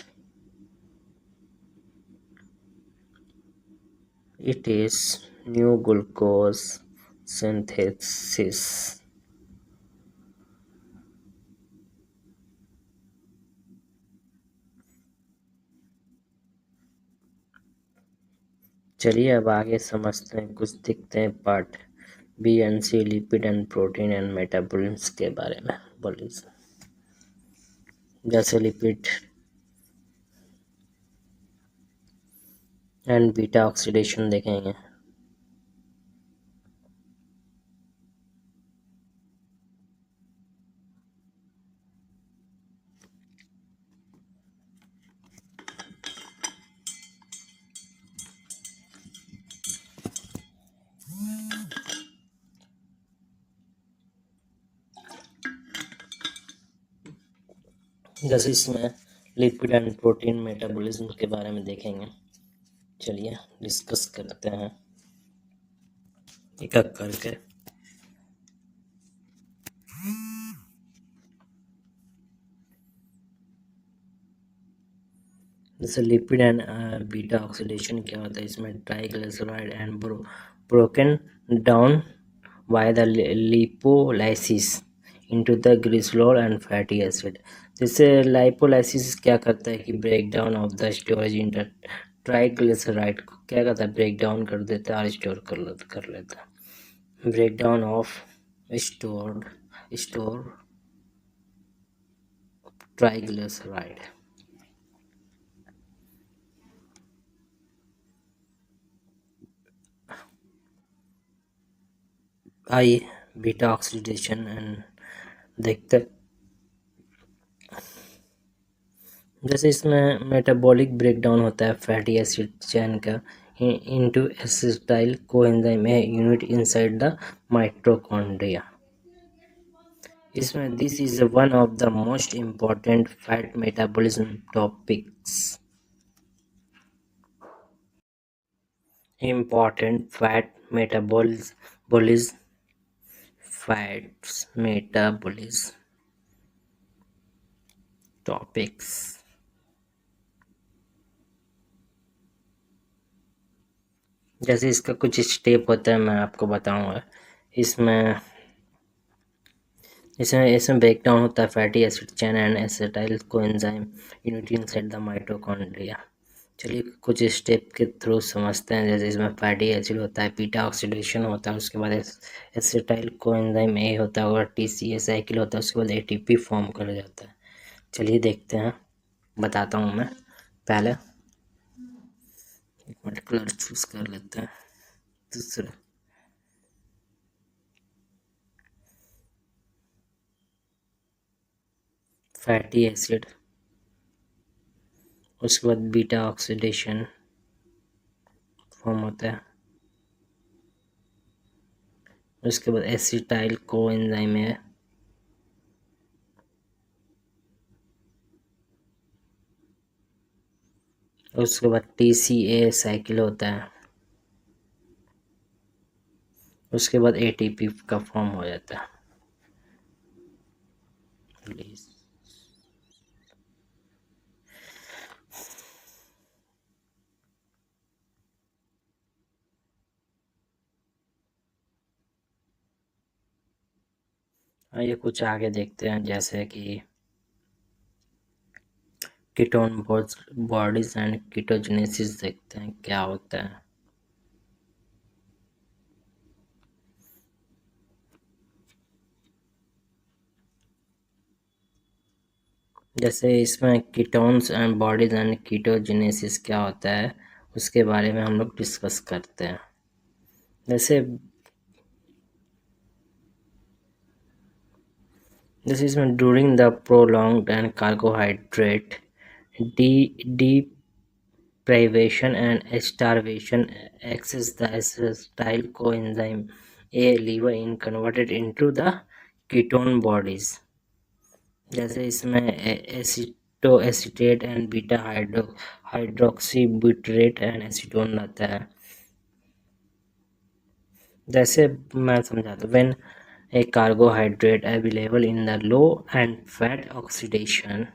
it is new glucose synthesis. चलिए अब आगे समझते हैं, कुछ दिखते हैं part B and C lipid and protein and metabolism के बारे में बोलिए. जैसे लिपिड एंड बीटा ऑक्सीडेशन देखेंगे. जैसे इसमें लिपिड एंड प्रोटीन मेटाबॉलिज्म के बारे में देखेंगे. चलिए डिस्कस करते हैं एक एक करके. जैसे लिपिड एंड बीटा ऑक्सीडेशन क्या होता है, इसमें triglyceride and broken down by the lipolysis into the glycerol and fatty acid. जैसे लाइपोलाइसिस क्या करता है कि break down of the storage inter triglyceride को क्या करता है, ब्रेक डाउन कर देता है और स्टोर कर लेता है. Break down of store triglyceride. आइए बीटा ऑक्सीडेशन एंड देखते हैं. जैसे इसमें मेटाबॉलिक ब्रेकडाउन होता है फैटी एसिड चेन का into acetyl coenzyme A unit inside the mitochondria. इसमें this is one of the most important fat metabolism topics. Important fats metabolism topics. जैसे इसका कुछ स्टेप होता है मैं आपको बताऊंगा. इसमें ब्रेक डाउन होता है fatty acid chain and acetyl coenzyme unit inside the mitochondria. चलिए कुछ स्टेप के थ्रू समझते हैं. जैसे इसमें फैटी एसिड होता है, बीटा ऑक्सीडेशन होता है, उसके बाद एसिटाइल कोएंजाइम ए होता है और TCA साइकिल होता है, उसके बाद ATP फॉर्म कर जाता है. चलिए देखते हैं, बताता हूँ मैं। पहले एक मिनट, कलर चूज कर लेते हैं। दूसरा फैटी एसिड, उसके बाद बीटा ऑक्सीडेशन फॉर्म होता है, उसके बाद एसिटाइल को एंजाइम है, उसके बाद TCA साइकिल होता है, उसके बाद ATP का फॉर्म हो जाता है। प्लीज ये कुछ आगे देखते हैं, जैसे कि कीटोन बॉडीज एंड कीटोजेनेसिस देखते हैं क्या होता है। जैसे इसमें कीटोन्स एंड बॉडीज एंड कीटोजेनेसिस क्या होता है, उसके बारे में हम लोग डिस्कस करते हैं। जैसे जैसे इसमें during the prolonged and carbohydrate deprivation and starvation access the acetyl coenzyme A liver in converted into the ketone bodies। जैसे इसमें acetoacetate and beta hydroxy butyrate and acetone रहता है। जैसे मैं समझाता हूँ, when a carbohydrate available in the low and fat oxidation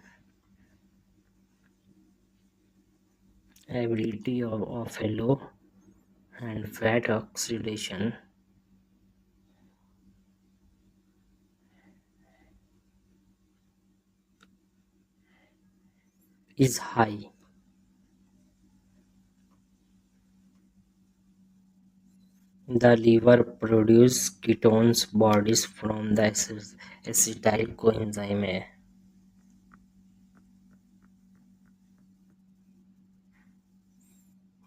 ability of a low and fat oxidation is high, the liver produce ketones bodies from the acetyl coenzyme A।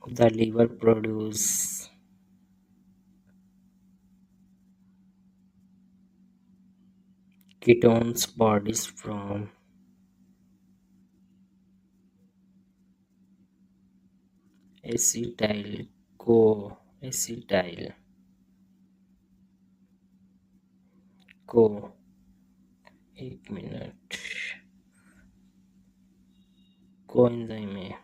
The liver produce ketones bodies from acetyl acetyl को एक minute coenzyme में।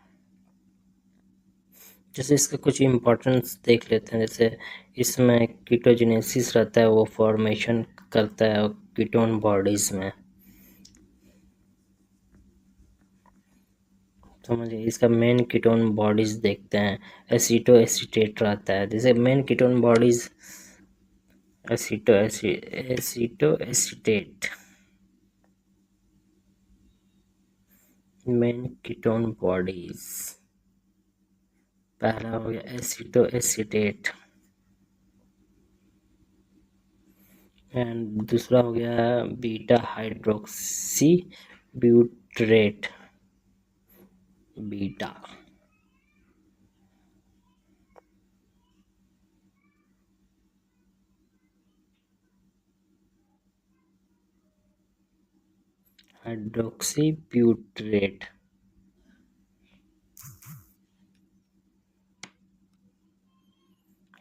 जैसे इसका कुछ importance देख लेते हैं। जैसे इसमें कीटोजेनेसिस रहता है, वो फॉर्मेशन करता है कीटोन बॉडीज में। समझिए, इसका मेन कीटोन बॉडीज देखते हैं। एसीटो एसीटेट रहता है। जैसे main ketone bodies acetoacetate, main ketone bodies पहला हो गया एसीटो एसीटेट, एंड दूसरा हो गया beta hydroxy butyrate beta. Hydroxy butyrate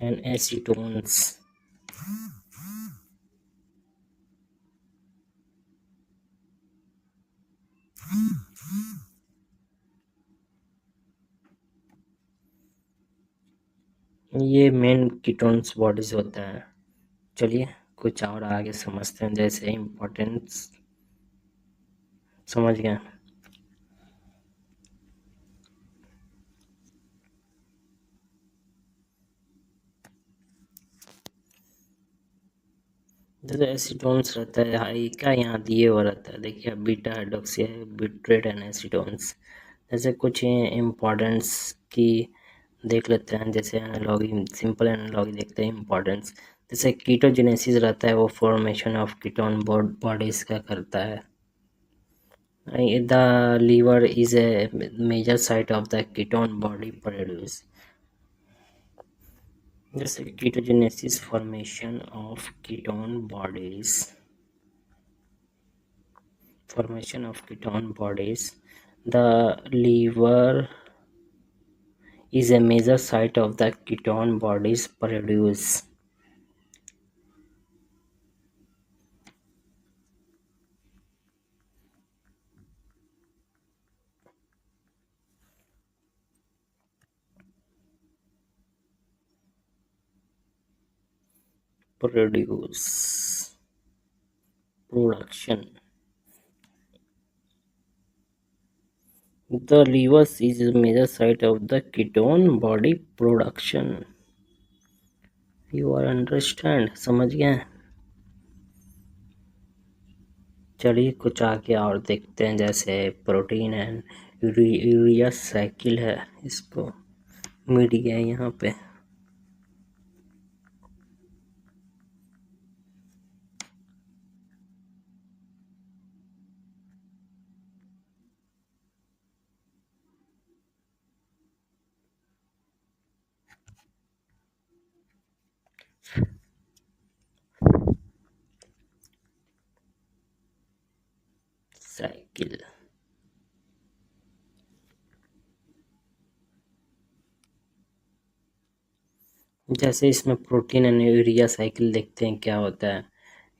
and acetones. ये मेन कीटोन्स बॉडीज होता है। चलिए कुछ और आगे समझते हैं। जैसे इम्पोर्टेंस समझ गए। जैसे एसीटोन्स रहता है हाई का, यहाँ दिए हुआ रहता है, देखिए बीटा हाइड्रोक्सी ब्यूटरेट एंड एसीटोन्स। जैसे कुछ इम्पोर्टेंस की देख लेते हैं। जैसे एनालॉगी, सिंपल एनालॉगी देखते हैं इम्पोर्टेंस। जैसे कीटोजेनेसिस रहता है, वो फॉर्मेशन ऑफ कीटोन बॉडीज का करता है। The liver is a major site of the ketone body produce. Just ketogenesis formation of ketone bodies. Formation of ketone bodies. The liver is a major site of the ketone bodies produce. Produce. Production. The liver is a major site of the ketone body production. You are understand? समझ गए? चलिए कुछ आगे और देखते हैं, जैसे protein and urea cycle है, इसको मिट गया यहाँ पे। साइकिल जैसे इसमें प्रोटीन एंड यूरिया साइकिल देखते हैं क्या होता है।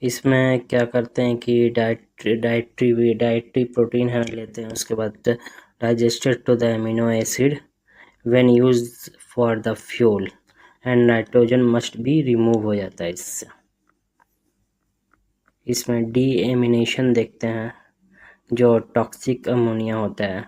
इसमें क्या करते हैं कि डाइट्री प्रोटीन है लेते हैं, उसके बाद digested to the amino acid when use for the fuel and nitrogen must be remove हो जाता है इससे। इसमें डीएमिनेशन देखते हैं, जो टॉक्सिक अमोनिया होता है।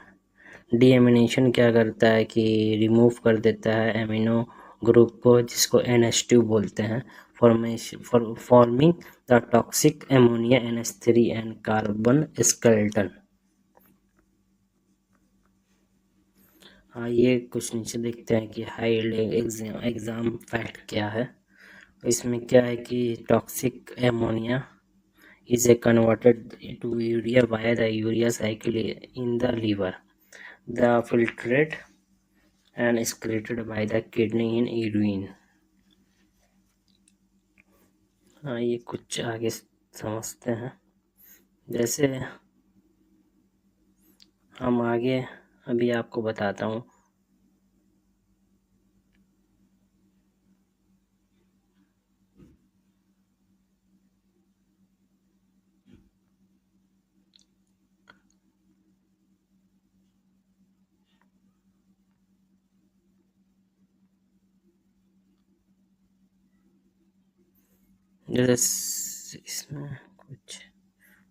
डीएमिनेशन क्या करता है कि रिमूव कर देता है एमिनो ग्रुप को, जिसको NH2 बोलते हैं, forming the toxic ammonia NH3 and carbon skeleton. हाँ, ये कुछ नीचे देखते हैं कि हाई एग्जाम फैक्ट क्या है। इसमें क्या है कि toxic ammonia is converted to urea via the urea cycle in the liver. The filtrate and excreted by the kidney in urine. हाँ, ये कुछ आगे समझते हैं। जैसे हम आगे अभी आपको बताता हूँ। जैसे इसमें कुछ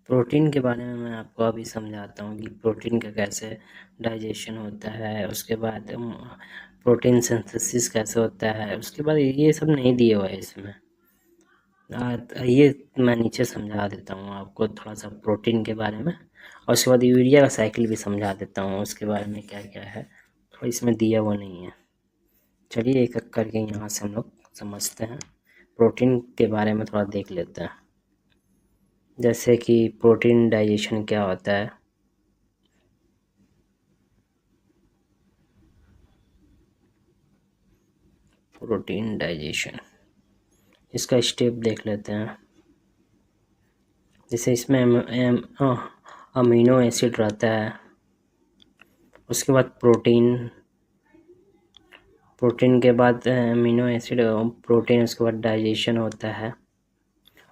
प्रोटीन के बारे में मैं आपको अभी समझाता हूँ कि प्रोटीन का कैसे डाइजेशन होता है, उसके बाद प्रोटीन सिंथेसिस कैसे होता है, उसके बाद ये सब नहीं दिया हुआ है इसमें। ये मैं नीचे समझा देता हूँ आपको थोड़ा सा प्रोटीन के बारे में, और उसके बाद यूरिया का साइकिल भी समझा देता हूँ उसके बारे में क्या क्या है, थोड़ा इसमें दिया हुआ नहीं है। चलिए एक एक करके यहाँ से हम लोग समझते हैं। प्रोटीन के बारे में थोड़ा देख लेते हैं, जैसे कि प्रोटीन डाइजेशन क्या होता है। प्रोटीन डाइजेशन, इसका स्टेप देख लेते हैं। जैसे इसमें अमीनो एसिड रहता है, उसके बाद प्रोटीन के बाद अमीनो एसिड, प्रोटीन, उसके बाद डाइजेशन होता है,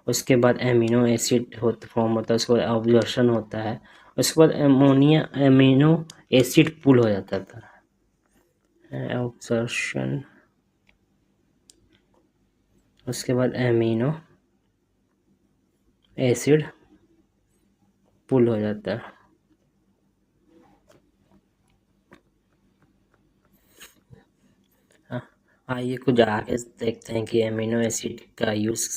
उसके बाद एमिनो एसिड फॉर्म होता है, उसके बाद ऑब्जॉर्प्शन होता है, उसके बाद एमिनो एसिड पुल हो जाता था, ऑब्जॉर्प्शन, उसके बाद एमिनो एसिड पुल हो जाता है। आइए कुछ आगे देखते हैं कि एमिनो एसिड का यूज़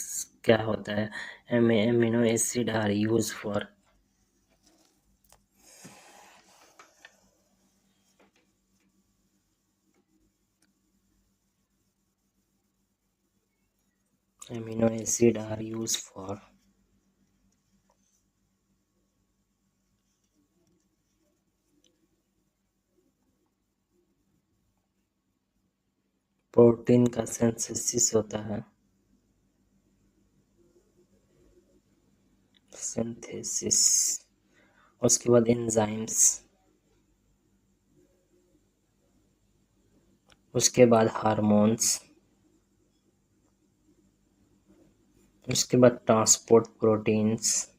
क्या होता है। Amino acid are use for amino acid are used for protein का सिंथेसिस होता है, सिंथेसिस। उसके बाद एंजाइम्स, उसके बाद हार्मोन्स, उसके बाद ट्रांसपोर्ट प्रोटीन्स,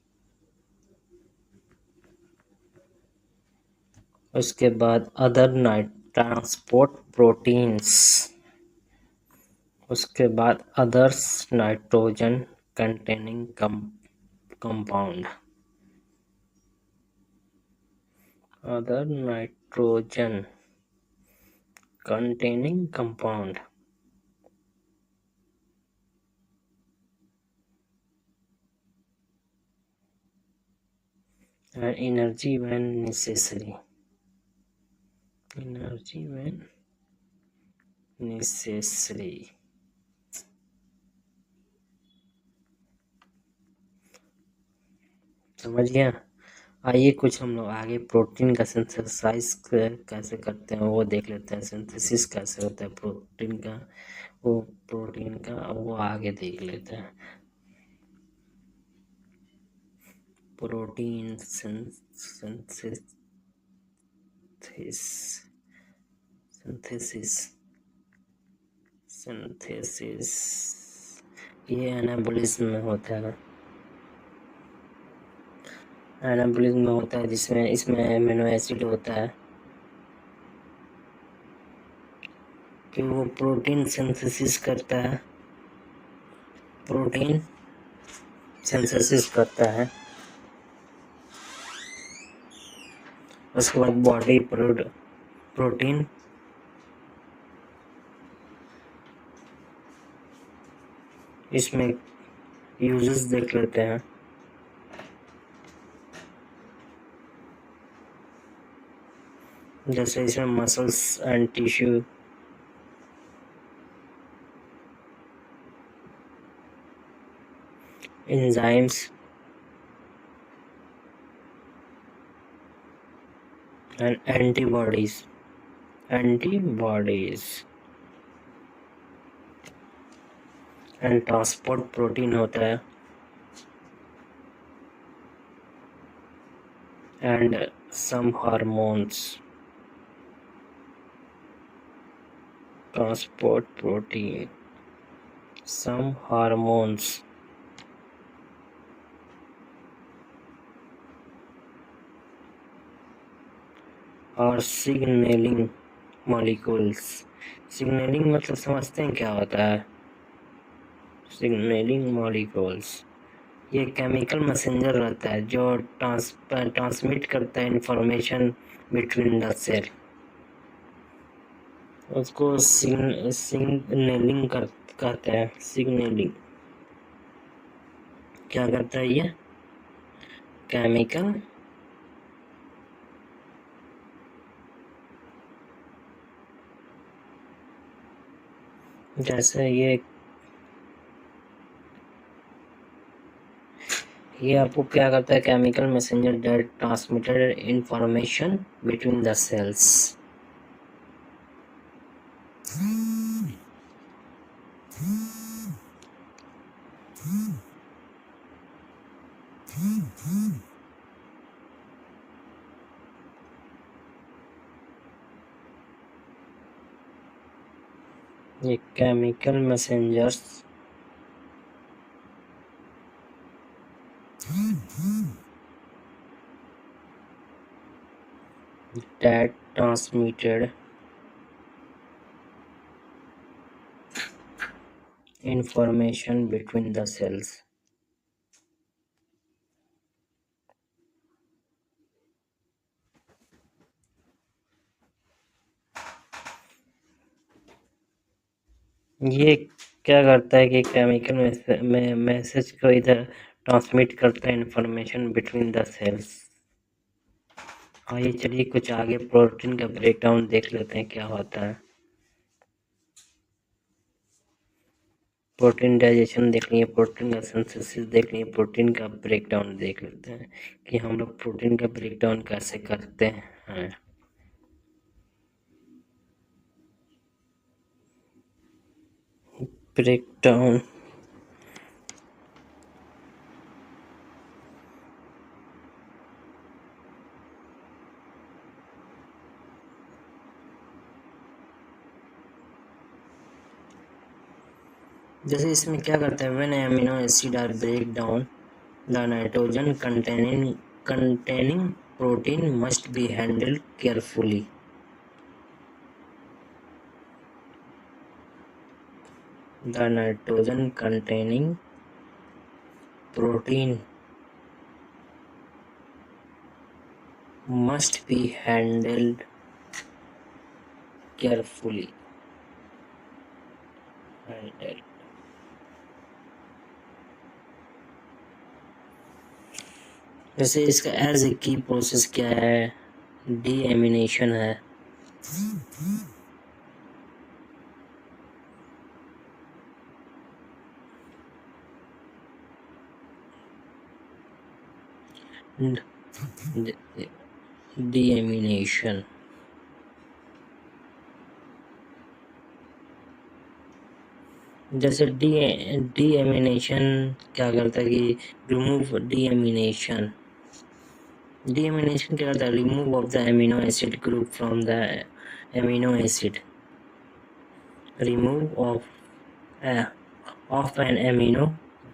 उसके बाद अदर नाइट ट्रांसपोर्ट प्रोटीन्स, उसके बाद others nitrogen containing compound, other nitrogen containing compound, and energy when necessary, energy when necessary। समझ गया। आइए कुछ हम लोग आगे प्रोटीन का सिंथेसाइज कैसे करते हैं वो देख लेते हैं, सिंथेसिस कैसे होता है प्रोटीन का, वो आगे देख लेते हैं। प्रोटीन सिंथेसिस ये एनाबॉलिज्म में होता है, एनाबॉलिज्म में होता है जिसमें इसमें एमिनो एसिड होता है कि वो प्रोटीन सिंथेसिस करता है, प्रोटीन सिंथेसिस करता है। उसके बाद बॉडी प्रोटीन इसमें यूजेस देख लेते हैं। जैसे इसमें muscles and tissue, enzymes and antibodies and transport protein होता है and some hormones, transport protein, some hormones और सिग्नलिंग मॉलिक्यूल्स। सिग्नलिंग मतलब समझते हैं क्या होता है? सिग्नलिंग मॉलिक्यूल्स ये केमिकल मैसेंजर रहता है जो ट्रांसमिट करता है इंफॉर्मेशन बिटवीन द सेल, उसको सिग्नलिंग कहते हैं। सिग्नलिंग क्या करता है? ये केमिकल जैसे ये आपको क्या करता है? Chemical messenger that transmitted information between the cells. ये chemical messengers that transmitted information between the cells। ये क्या करता है कि केमिकल मैसेज को इधर ट्रांसमिट करता है इंफॉर्मेशन बिटवीन द सेल्स। आइए चलिए कुछ आगे प्रोटीन का ब्रेकडाउन देख लेते हैं क्या होता है। प्रोटीन डाइजेशन देख लिए, प्रोटीन का सिंथेसिस देख लिए, प्रोटीन का ब्रेकडाउन देख लेते हैं कि हम लोग प्रोटीन का ब्रेकडाउन कैसे करते हैं। breakdown जैसे इसमें क्या करता है, when amino acid are break down the nitrogen containing protein must be handled carefully. The nitrogen containing protein must be handled carefully. जैसे इसका एज ए की प्रोसेस क्या है, डीएमिनेशन है। डीएमिनेशन जैसे डीएमिनेशन क्या करता है कि रिमूव डीएमिनेशन क्या करता है, remove of the amino acid group from the amino acid, remove of an amino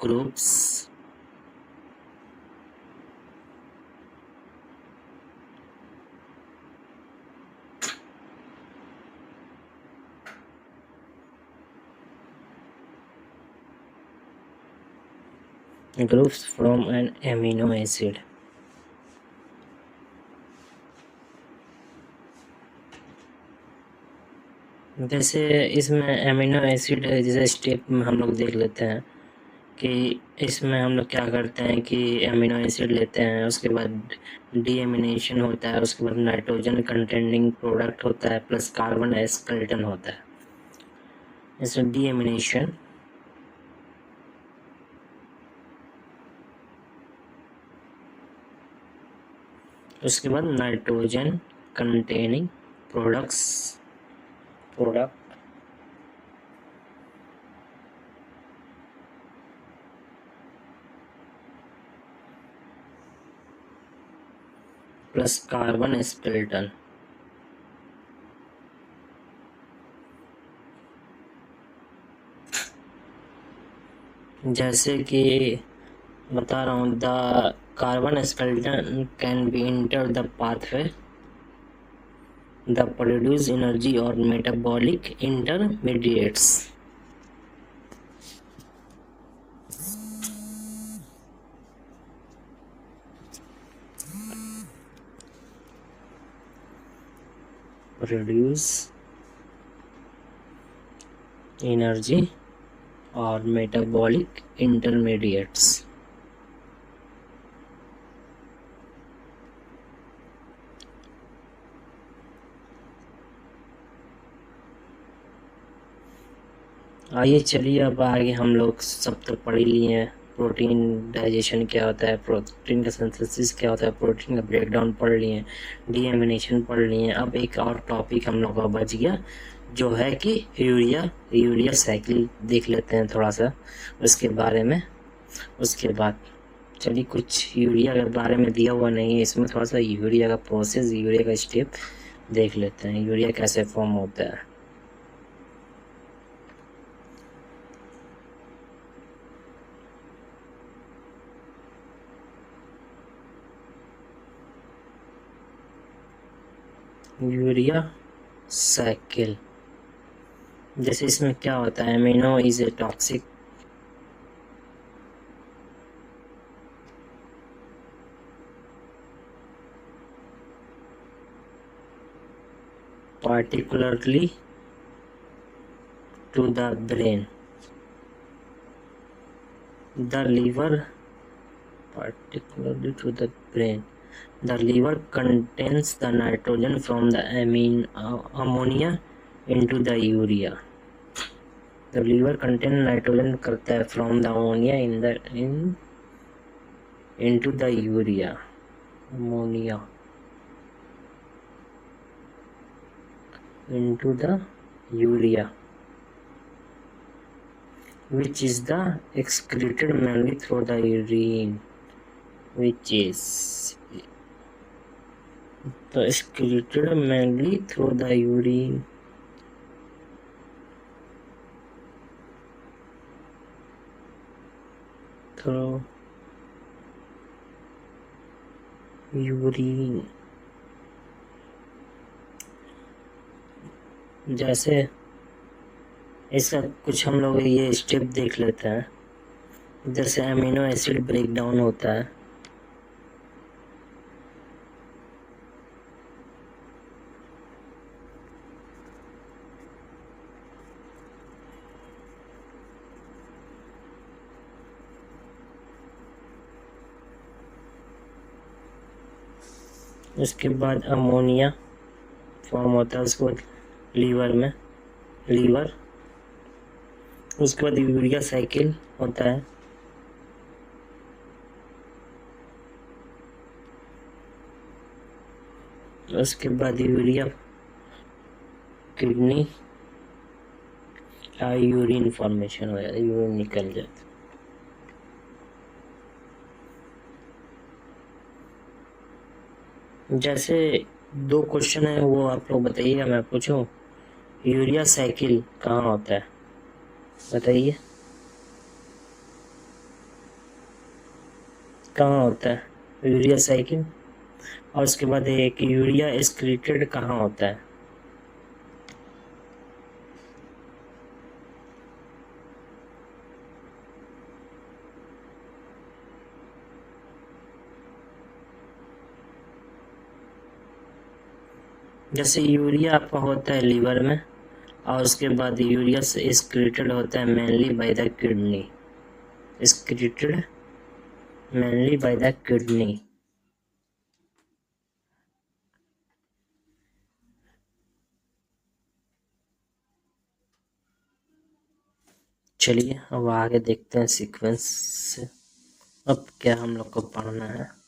groups from an amino acid. जैसे इसमें एमिनो एसिड जैसे स्टेप में हम लोग देख लेते हैं कि इसमें हम लोग क्या करते हैं कि एमिनो एसिड लेते हैं, उसके बाद डीएमिनेशन होता है, उसके बाद नाइट्रोजन कंटेनिंग प्रोडक्ट होता है प्लस कार्बन स्केलेटन होता है। जैसे डीएमिनेशन उसके बाद nitrogen containing product plus carbon skeleton. जैसे कि बता रहा हूँ, the carbon skeleton can be enter the pathway the produce energy और मेटाबॉलिक इंटरमीडिएट्स। प्रोड्यूस एनर्जी और मेटाबॉलिक इंटरमीडिएट्स। आइए चलिए अब आगे हम लोग सब तो पढ़ ही लिए हैं, प्रोटीन डाइजेशन क्या होता है, प्रोटीन का सिंथेसिस क्या होता है, प्रोटीन का ब्रेकडाउन पढ़ लिए हैं, डीएमिनेशन पढ़ लिए हैं। अब एक और टॉपिक हम लोग का बच गया जो है कि यूरिया साइकिल देख लेते हैं थोड़ा सा उसके बारे में। उसके बाद चलिए कुछ यूरिया के बारे में दिया हुआ नहीं है इसमें, थोड़ा सा यूरिया का प्रोसेस, यूरिया का स्टेप देख लेते हैं, यूरिया कैसे फॉर्म होता है। यूरिया साइकिल जैसे इसमें क्या होता है, amino is a toxic particularly to the brain, the liver particularly to the brain. The liver contains the nitrogen from the ammonia into the urea. The liver contains nitrogen करता है from the ammonia into the urea. Ammonia into the urea. which is the excreted mainly through the urine, which is the excreted mainly through the urine. Through urine. जैसे ऐसा कुछ हम लोग ये step देख लेते हैं। जैसे अमीनो एसिड ब्रेक डाउन होता है, उसके बाद अमोनिया फॉर्म होता है, उसके बाद लीवर, उसके बाद यूरिया साइकिल होता है, उसके बाद यूरिया किडनी यूरिन फॉर्मेशन हो जाता है, यूरिन निकल जाता है। जैसे 2 क्वेश्चन है वो आप लोग बताइएगा, मैं पूछूं। यूरिया साइकिल कहाँ होता है, बताइए कहाँ होता है यूरिया साइकिल। और उसके बाद एक यूरिया एक्सक्रीटेड कहाँ होता है। जैसे यूरिया आपका होता है लीवर में, और उसके बाद यूरिया एक्सक्रीटेड होता है mainly by the kidney, excreted mainly by the kidney. चलिए अब आगे देखते हैं सीक्वेंस से, अब क्या हम लोग को पढ़ना है।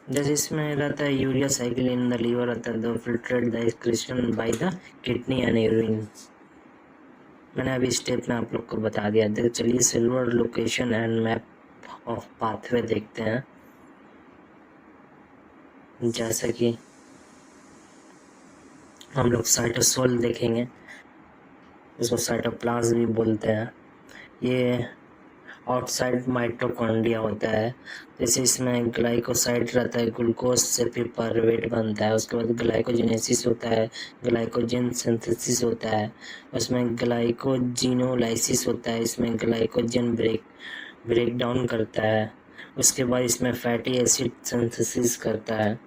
जैसे इसमें रहता है urea cycle in the liver रहता है, filtered the excretion by the kidney and urine. मैंने अभी स्टेप में आप लोग को बता दिया। देखो चलिए silver location and map of pathway देखते हैं। जैसा कि हम लोग साइटोसोल देखेंगे, इसको साइटोप्लाज्म भी बोलते हैं। ये आउटसाइड माइटोकॉन्ड्रिया होता है। जैसे इसमें ग्लाइकोसाइड रहता है, ग्लूकोज से फिर पायरुवेट बनता है, उसके बाद ग्लाइकोजेनेसिस होता है, ग्लाइकोजन सिंथेसिस होता है, उसमें ग्लाइकोजिनोलाइसिस होता है, इसमें ग्लाइकोजन ब्रेक डाउन करता है, उसके बाद इसमें फैटी एसिड सिंथेसिस करता है,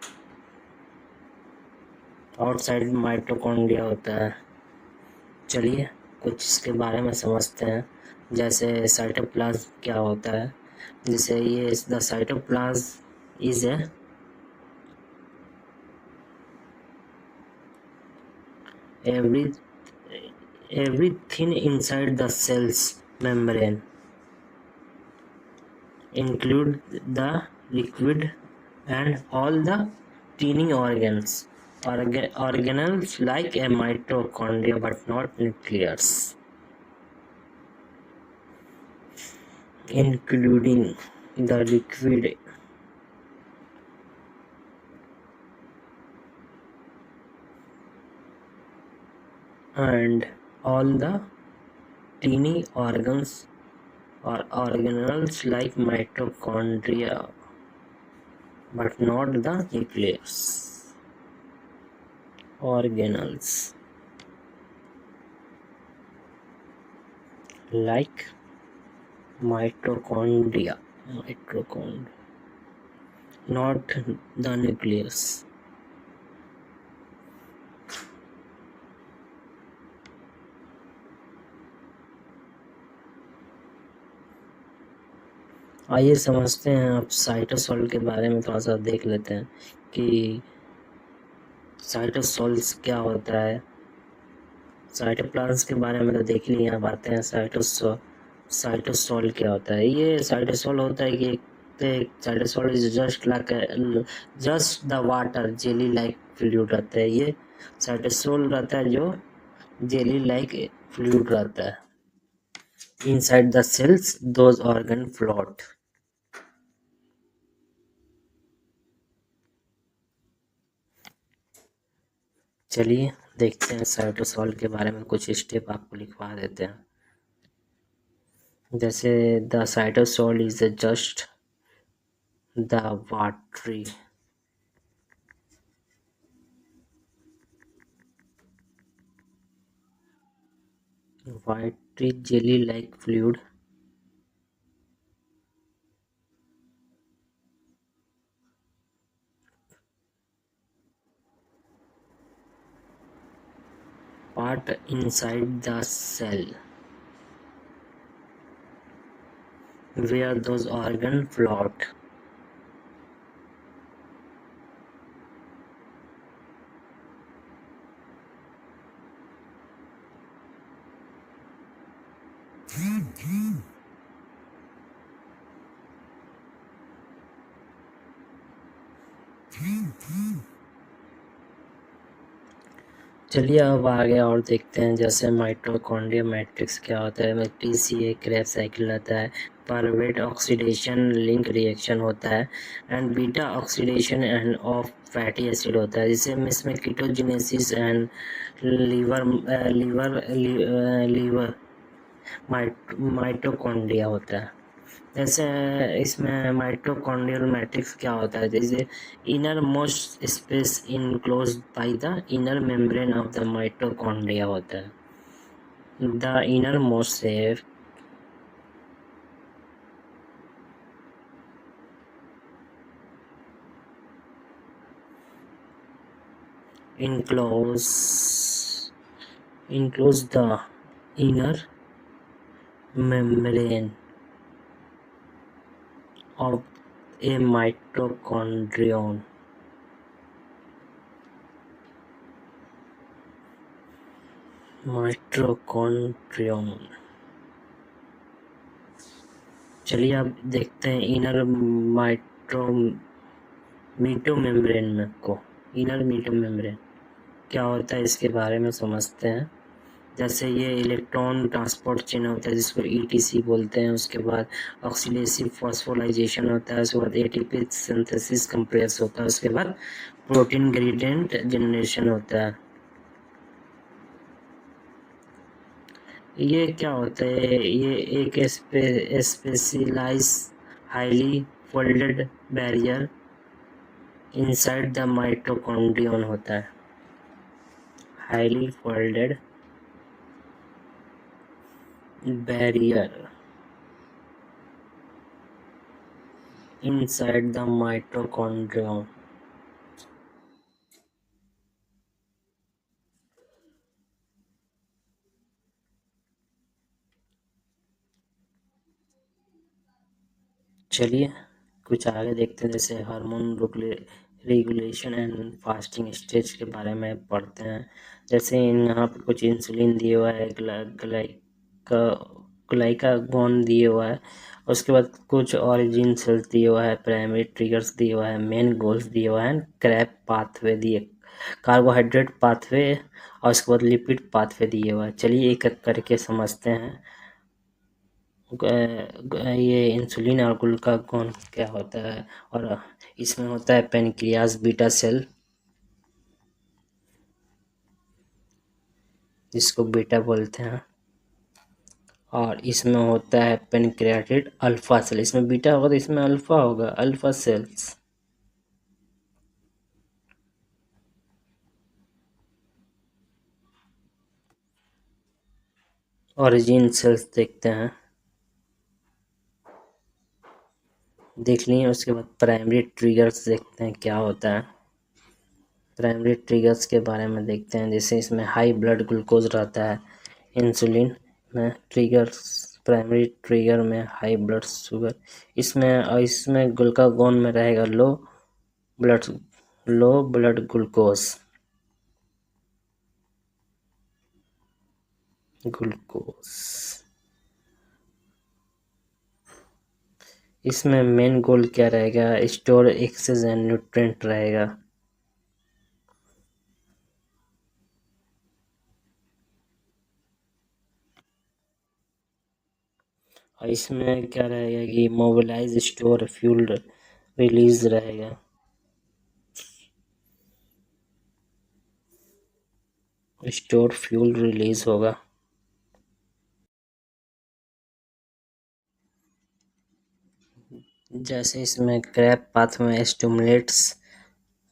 आउटसाइड माइटोकॉन्ड्रिया होता है। चलिए कुछ इसके बारे में समझते हैं। जैसे साइटोप्लाज्म क्या होता है, जैसे ये the cytoplasm is everything inside the cell's membrane, include the liquid and all the teeny organelles like a mitochondria but not nucleus, including the liquid and all the teeny organs or organelles like mitochondria but not the nucleus. Organelles like mitochondria, not the nucleus. आइए समझते हैं अब cytosol के बारे में थोड़ा सा देख लेते हैं कि साइटोसोल्स क्या होता है। साइटोप्लाज्म के बारे में तो देख ही लिया, अब आते हैं साइटोसोल। साइटोसोल क्या होता है? ये साइटोसोल होता है कि cytosol is just the water jelly like fluid रहता है। ये साइटोसोल रहता है जो जेली लाइक फ्लूइड रहता है। Inside the cells those organ float. चलिए देखते हैं साइटोसोल के बारे में, कुछ स्टेप आपको लिखवा देते हैं। जैसे the cytosol is just the watery jelly like fluid part inside the cell where those organs float. चलिए अब आगे और देखते हैं। जैसे माइटोकॉन्ड्रिया मैट्रिक्स क्या होता है? TCA क्रेब साइकिल रहता है, पायरुवेट ऑक्सीडेशन लिंक रिएक्शन होता है, and beta oxidation and of fatty acid होता है। जैसे इसमें ketogenesis and liver liver mitochondria होता है। जैसे इसमें माइटोकॉन्ड्रियल मैट्रिक्स क्या होता है? जैसे inner most space enclosed by the inner membrane of the mitochondria होता है। द इनर मोस्ट से enclose the inner membrane of a mitochondrion. चलिए अब देखते हैं इनर मीटो मेम्ब्रेन में को इनर मीटो मेम्ब्रेन क्या होता है इसके बारे में समझते हैं। जैसे ये इलेक्ट्रॉन ट्रांसपोर्ट चेन होता है जिसको ETC बोलते हैं। उसके बाद ऑक्सीडेटिव फॉस्फोराइलेशन होता है। उसके बाद ATP सिंथेसिस कंप्रेस होता है। उसके बाद प्रोटीन ग्रेडिएंट जनरेशन होता है। ये क्या होता है? ये एक specialize highly folded barrier inside the mitochondrion होता है। Highly folded barrier inside the mitochondrion. चलिए कुछ आगे देखते हैं। जैसे hormone regulation and fasting stage के बारे में पढ़ते हैं। जैसे यहाँ पे कुछ इंसुलिन दिए हुआ है, ग्लाइकागॉन दिए हुआ है। उसके बाद कुछ ऑरिजिन सेल्स दिए हुआ है, प्राइमरी ट्रिगर्स दिए हुआ है, मेन गोल्स दिए हुआ है, क्रैप पाथवे दिए, कार्बोहाइड्रेट पाथवे और उसके बाद लिपिड पाथवे दिए हुआ है। चलिए एक एक करके समझते हैं। ये इंसुलिन और ग्लूकागॉन क्या होता है? और इसमें होता है पेनक्रियास बीटा सेल जिसको बीटा बोलते हैं, और इसमें होता है पेनक्रियाटिड अल्फा सेल। इसमें बीटा होगा तो इसमें अल्फा होगा, अल्फा सेल्स। ओरिजिन सेल्स देखते हैं, देख लिए। उसके बाद प्राइमरी ट्रिगर्स देखते हैं क्या होता है। प्राइमरी ट्रिगर्स के बारे में देखते हैं। जैसे इसमें हाई ब्लड ग्लूकोज रहता है इंसुलिन में। ट्रिगर्स प्राइमरी ट्रिगर में हाई ब्लड शुगर, इसमें ग्लूकागॉन में रहेगा लो ब्लड ग्लूकोज। ग्लूकोज। इसमें मेन गोल क्या रहेगा? स्टोर एक्सेस एंड न्यूट्रिएंट रहेगा। और इसमें क्या रहेगा कि मोबिलाइज स्टोर फ्यूल रिलीज रहेगा। स्टोर फ्यूल रिलीज होगा। जैसे इसमें क्रैप पाथ में स्टिमुलेट्स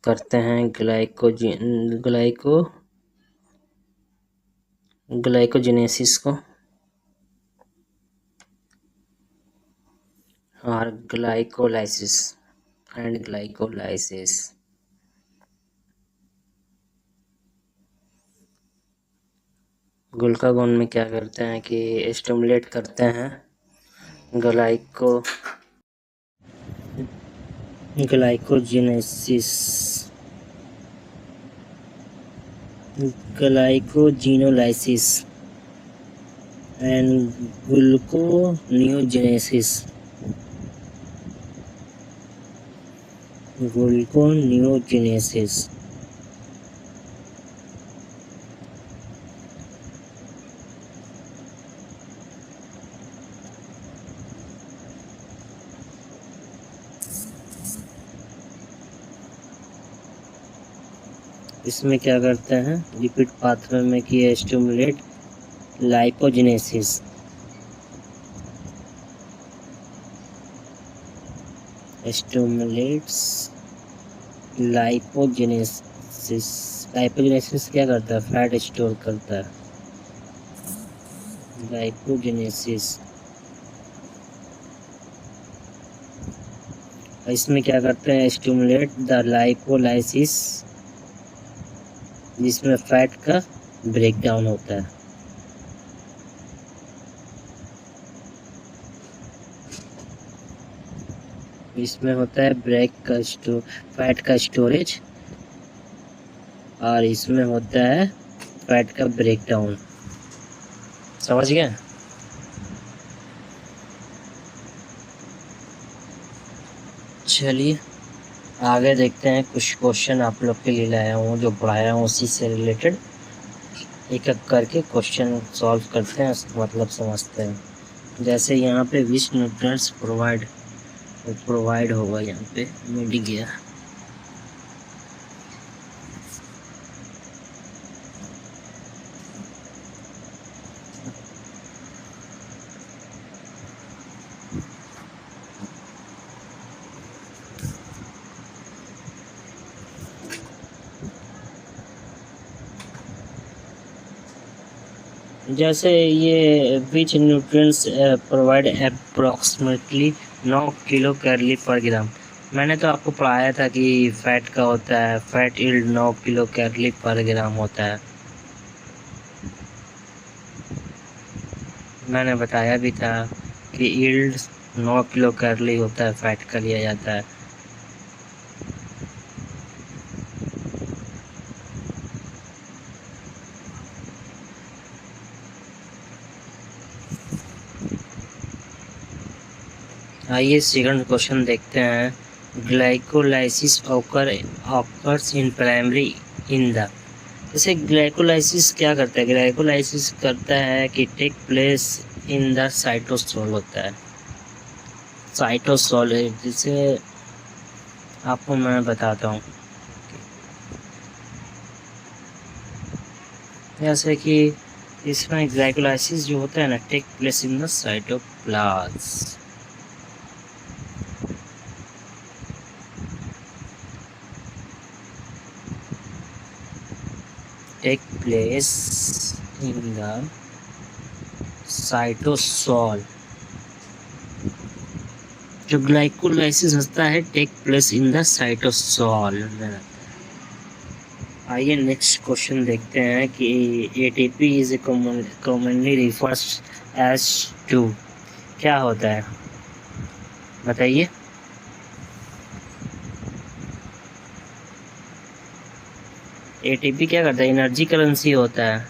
करते हैं ग्लाइकोजेनेसिस को और ग्लाइकोलाइसिस। ग्लूकागोन में क्या करते हैं कि स्टिमुलेट करते हैं glyco glycogenesis glycogenolysis and gluconeogenesis. इसमें क्या करते हैं लिपिड पाथवे में कि stimulate lipogenesis. Stimulates lipogenesis. Lipogenesis क्या करता है? फैट स्टोर करता है। लाइपोजेनेसिस। इसमें क्या करते हैं? स्टिमुलेट द लाइपोलाइसिस, जिसमें फैट का ब्रेकडाउन होता है। इसमें होता है फैट का स्टोरेज और इसमें होता है फैट का ब्रेकडाउन। समझ गए? चलिए आगे देखते हैं। कुछ क्वेश्चन आप लोग के लिए लाया हूँ, जो पढ़ाया हूँ उसी से रिलेटेड एक एक करके क्वेश्चन सॉल्व करते हैं, उसका मतलब समझते हैं। जैसे यहाँ पे विच न्यूट्रिएंट्स प्रोवाइड होगा, यहाँ पे मिल गया। जैसे ये विच nutrients provide approximately 9 kilo calorie पर ग्राम। मैंने तो आपको पढ़ाया था कि फैट का होता है, फैट यील्ड 9 किलो कैलोरी पर ग्राम होता है। मैंने बताया भी था कि यील्ड 9 किलो कैलोरी होता है, फैट का लिया जाता है। आइए सेकंड क्वेश्चन देखते हैं। Glycolysis occurs in primary in the. जैसे ग्लाइकोलाइसिस क्या करता है? ग्लाइकोलाइसिस करता है कि take place in the cytosol होता है। साइटोसोल है, जिसे आपको मैं बताता हूँ। जैसे कि इसमें ग्लाइकोलाइसिस जो होता है ना, take place in the cytoplasm. Take place in the cytosol. जो ग्लाइकोलाइसिस होता है take place in the cytosol. आइए नेक्स्ट क्वेश्चन देखते हैं कि ATP is commonly refers as to. क्या होता है बताइए? एटीपी क्या करता है? एनर्जी करेंसी होता है।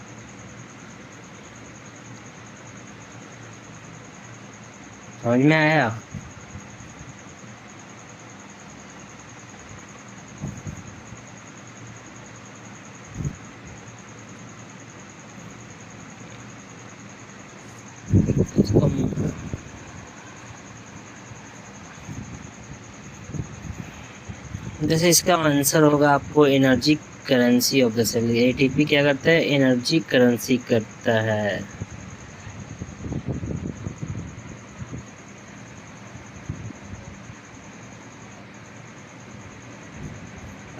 समझ में आया? इसको जैसे इसका आंसर होगा आपको energy currency of the cell. ATP क्या करता है? एनर्जी करेंसी करता है।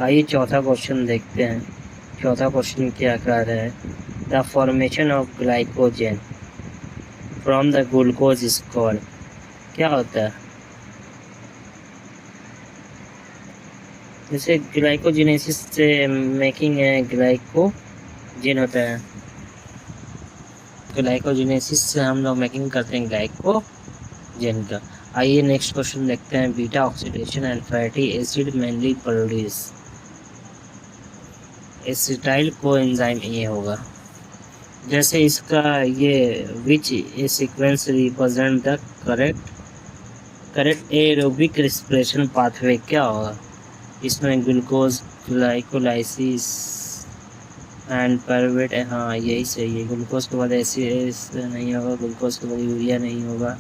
आइए चौथा क्वेश्चन देखते हैं। चौथा क्वेश्चन क्या कह रहा है? The formation of glycogen from the glucose is called. क्या होता है? जैसे ग्लाइकोजेनेसिस से मेकिंग है, ग्लाइकोजन होता है। ग्लाइकोजेनेसिस से हम लोग मेकिंग करते हैं ग्लाइकोजन का। आइए नेक्स्ट क्वेश्चन देखते हैं। Beta oxidation and fatty acid mainly produce acetyl coenzyme ये होगा। जैसे इसका ये विच sequence represent the correct aerobic respiration pathway. क्या होगा इसमें? Glucose glycolysis and pyruvate. हाँ यही सही है। ग्लूकोज के बाद एसिड नहीं होगा, ग्लूकोज के बाद यूरिया नहीं होगा।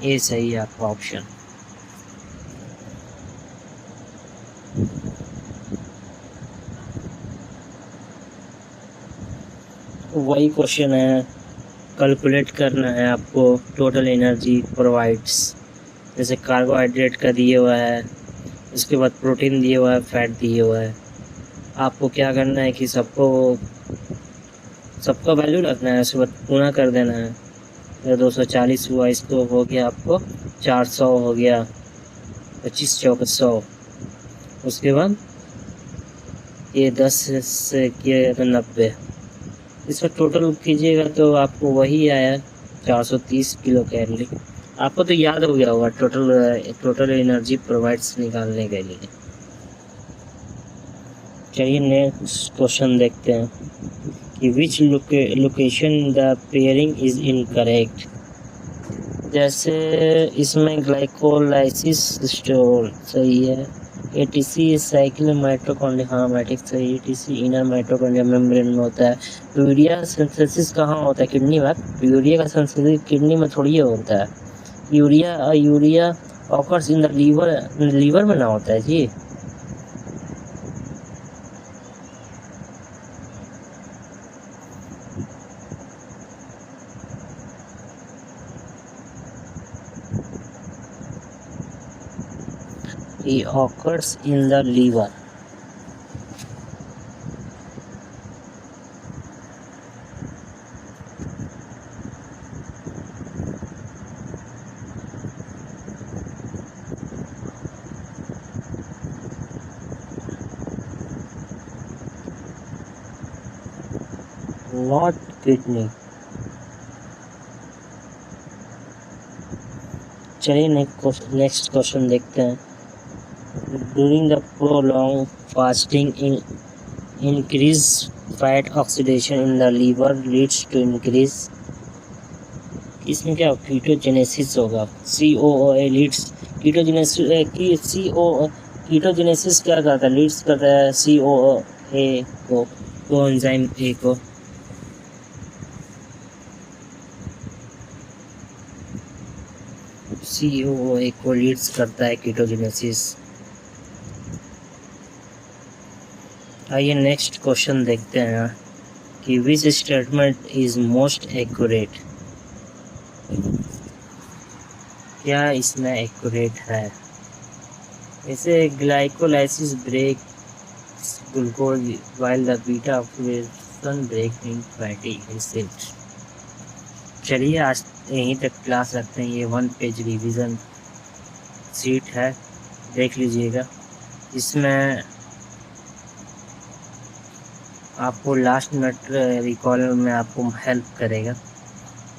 ये सही है आपका ऑप्शन। वही क्वेश्चन है, कैलकुलेट करना है आपको टोटल एनर्जी प्रोवाइड्स। जैसे कार्बोहाइड्रेट का दिया हुआ है, उसके बाद प्रोटीन दिया हुआ है, फैट दिया हुआ है। आपको क्या करना है कि सबका वैल्यू रखना है, उसके बाद गुणा कर देना है। 240 हुआ, इसको हो गया आपको 400 हो गया, 25 चौक 100। उसके बाद ये 10 से किया गया तो 90। इसका टोटल कीजिएगा तो आपको वही आया 430 किलो कैलोरी। आपको तो याद हो गया होगा टोटल एनर्जी प्रोवाइड्स निकालने के लिए। चलिए नेक्स्ट क्वेश्चन देखते हैं कि विच location the pairing is incorrect. जैसे इसमें ग्लाइकोलाइसिस स्टोर सही है, एटीसी साइकिल माइटोकॉन्ड्रिया, हाँ मैट्रिक्स सही, एटीसी इनर माइटोकॉन्ड्रिया मेम्ब्रेन में होता है। यूरिया सिंथेसिस कहाँ होता है? किडनी में। यूरिया का सिंथेसिस किडनी में थोड़ी होता है। Urea occurs in the liver में ना होता है जी। It occurs in the liver. Not kidney. चलिए नेक्स्ट क्वेश्चन देखते हैं। During the prolonged fasting, increased fat oxidation in the liver leads to increase। इसमें क्या कीटोजेनेसिस होगा। COOA Leeds कीटोजेनेसिस। कीटोजेनेसिस क्या करता है? लीड्स करता है COOA को, कोएंजाइम ए को। COOA को लीड्स करता है कीटोजेनेसिस। आइए नेक्स्ट क्वेश्चन देखते हैं कि which statement is most accurate. क्या इसमें एक्यूरेट है? जैसे glycolysis break glucose while the beta oxidation breaking fatty acid. चलिए आज यहीं तक क्लास रखते हैं। ये 1 पेज रिवीजन शीट है, देख लीजिएगा। इसमें आपको लास्ट मिनट रिकॉल में आपको हेल्प करेगा।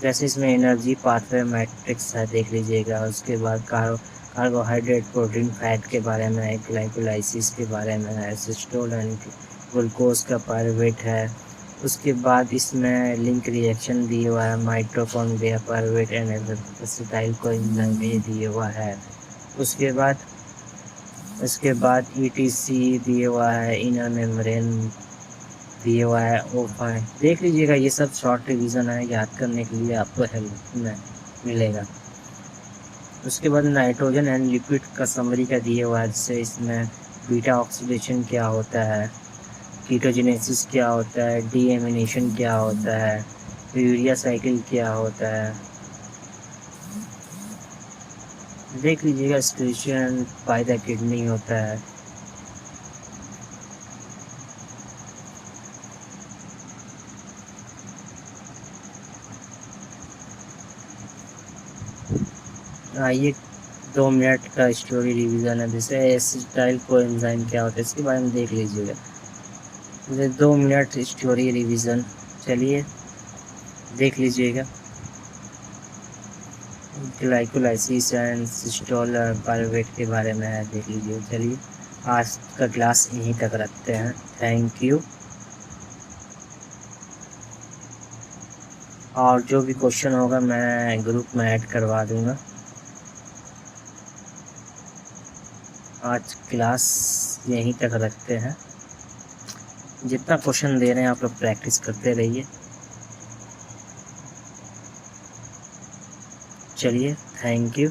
जैसे इसमें एनर्जी पाथवे मैट्रिक्स है, देख लीजिएगा। उसके बाद कार्बोहाइड्रेट प्रोटीन फैट के बारे में है, ग्लाइकोलाइसिस के बारे में है, सिस्टोल एंड ग्लूकोज का पायरुवेट है, उसके बाद इसमें लिंक रिएक्शन दिया हुआ है, mitochondria pyruvate and acetyl coenzyme दिया हुआ है। उसके बाद ईटीसी दिया हुआ है, इनर मेम्ब्रेन दिया हुआ है, ओपन। देख लीजिएगा, ये सब शॉर्ट रिवीजन है, याद करने के लिए आपको हेल्प में मिलेगा। उसके बाद नाइट्रोजन एंड लिपिड का समरी का दिया हुआ है, जैसे इसमें बीटा ऑक्सीडेशन क्या होता है, कीटोजेनेसिस क्या होता है, डीएमिनेशन क्या होता है, यूरिया साइकिल क्या होता है। देख लीजिएगा, एक्सक्रीशन बाय द किडनी होता है। ये 2 मिनट का स्टोरी रिवीजन है, जैसे एसिटाइल कोएंजाइम क्या होता है इसके बारे में देख लीजिएगा। जैसे 2 मिनट स्टोरी रिवीजन, चलिए देख लीजिएगा। ग्लाइकोलाइसिस एंड सिस्टोल पायरुवेट के बारे में है, देख लीजिए। चलिए आज का क्लास यहीं तक रखते हैं। Thank you. और जो भी क्वेश्चन होगा मैं ग्रुप में ऐड करवा दूंगा। आज क्लास यहीं तक रखते हैं। जितना क्वेश्चन दे रहे हैं आप लोग प्रैक्टिस करते रहिए। चलिए, थैंक यू।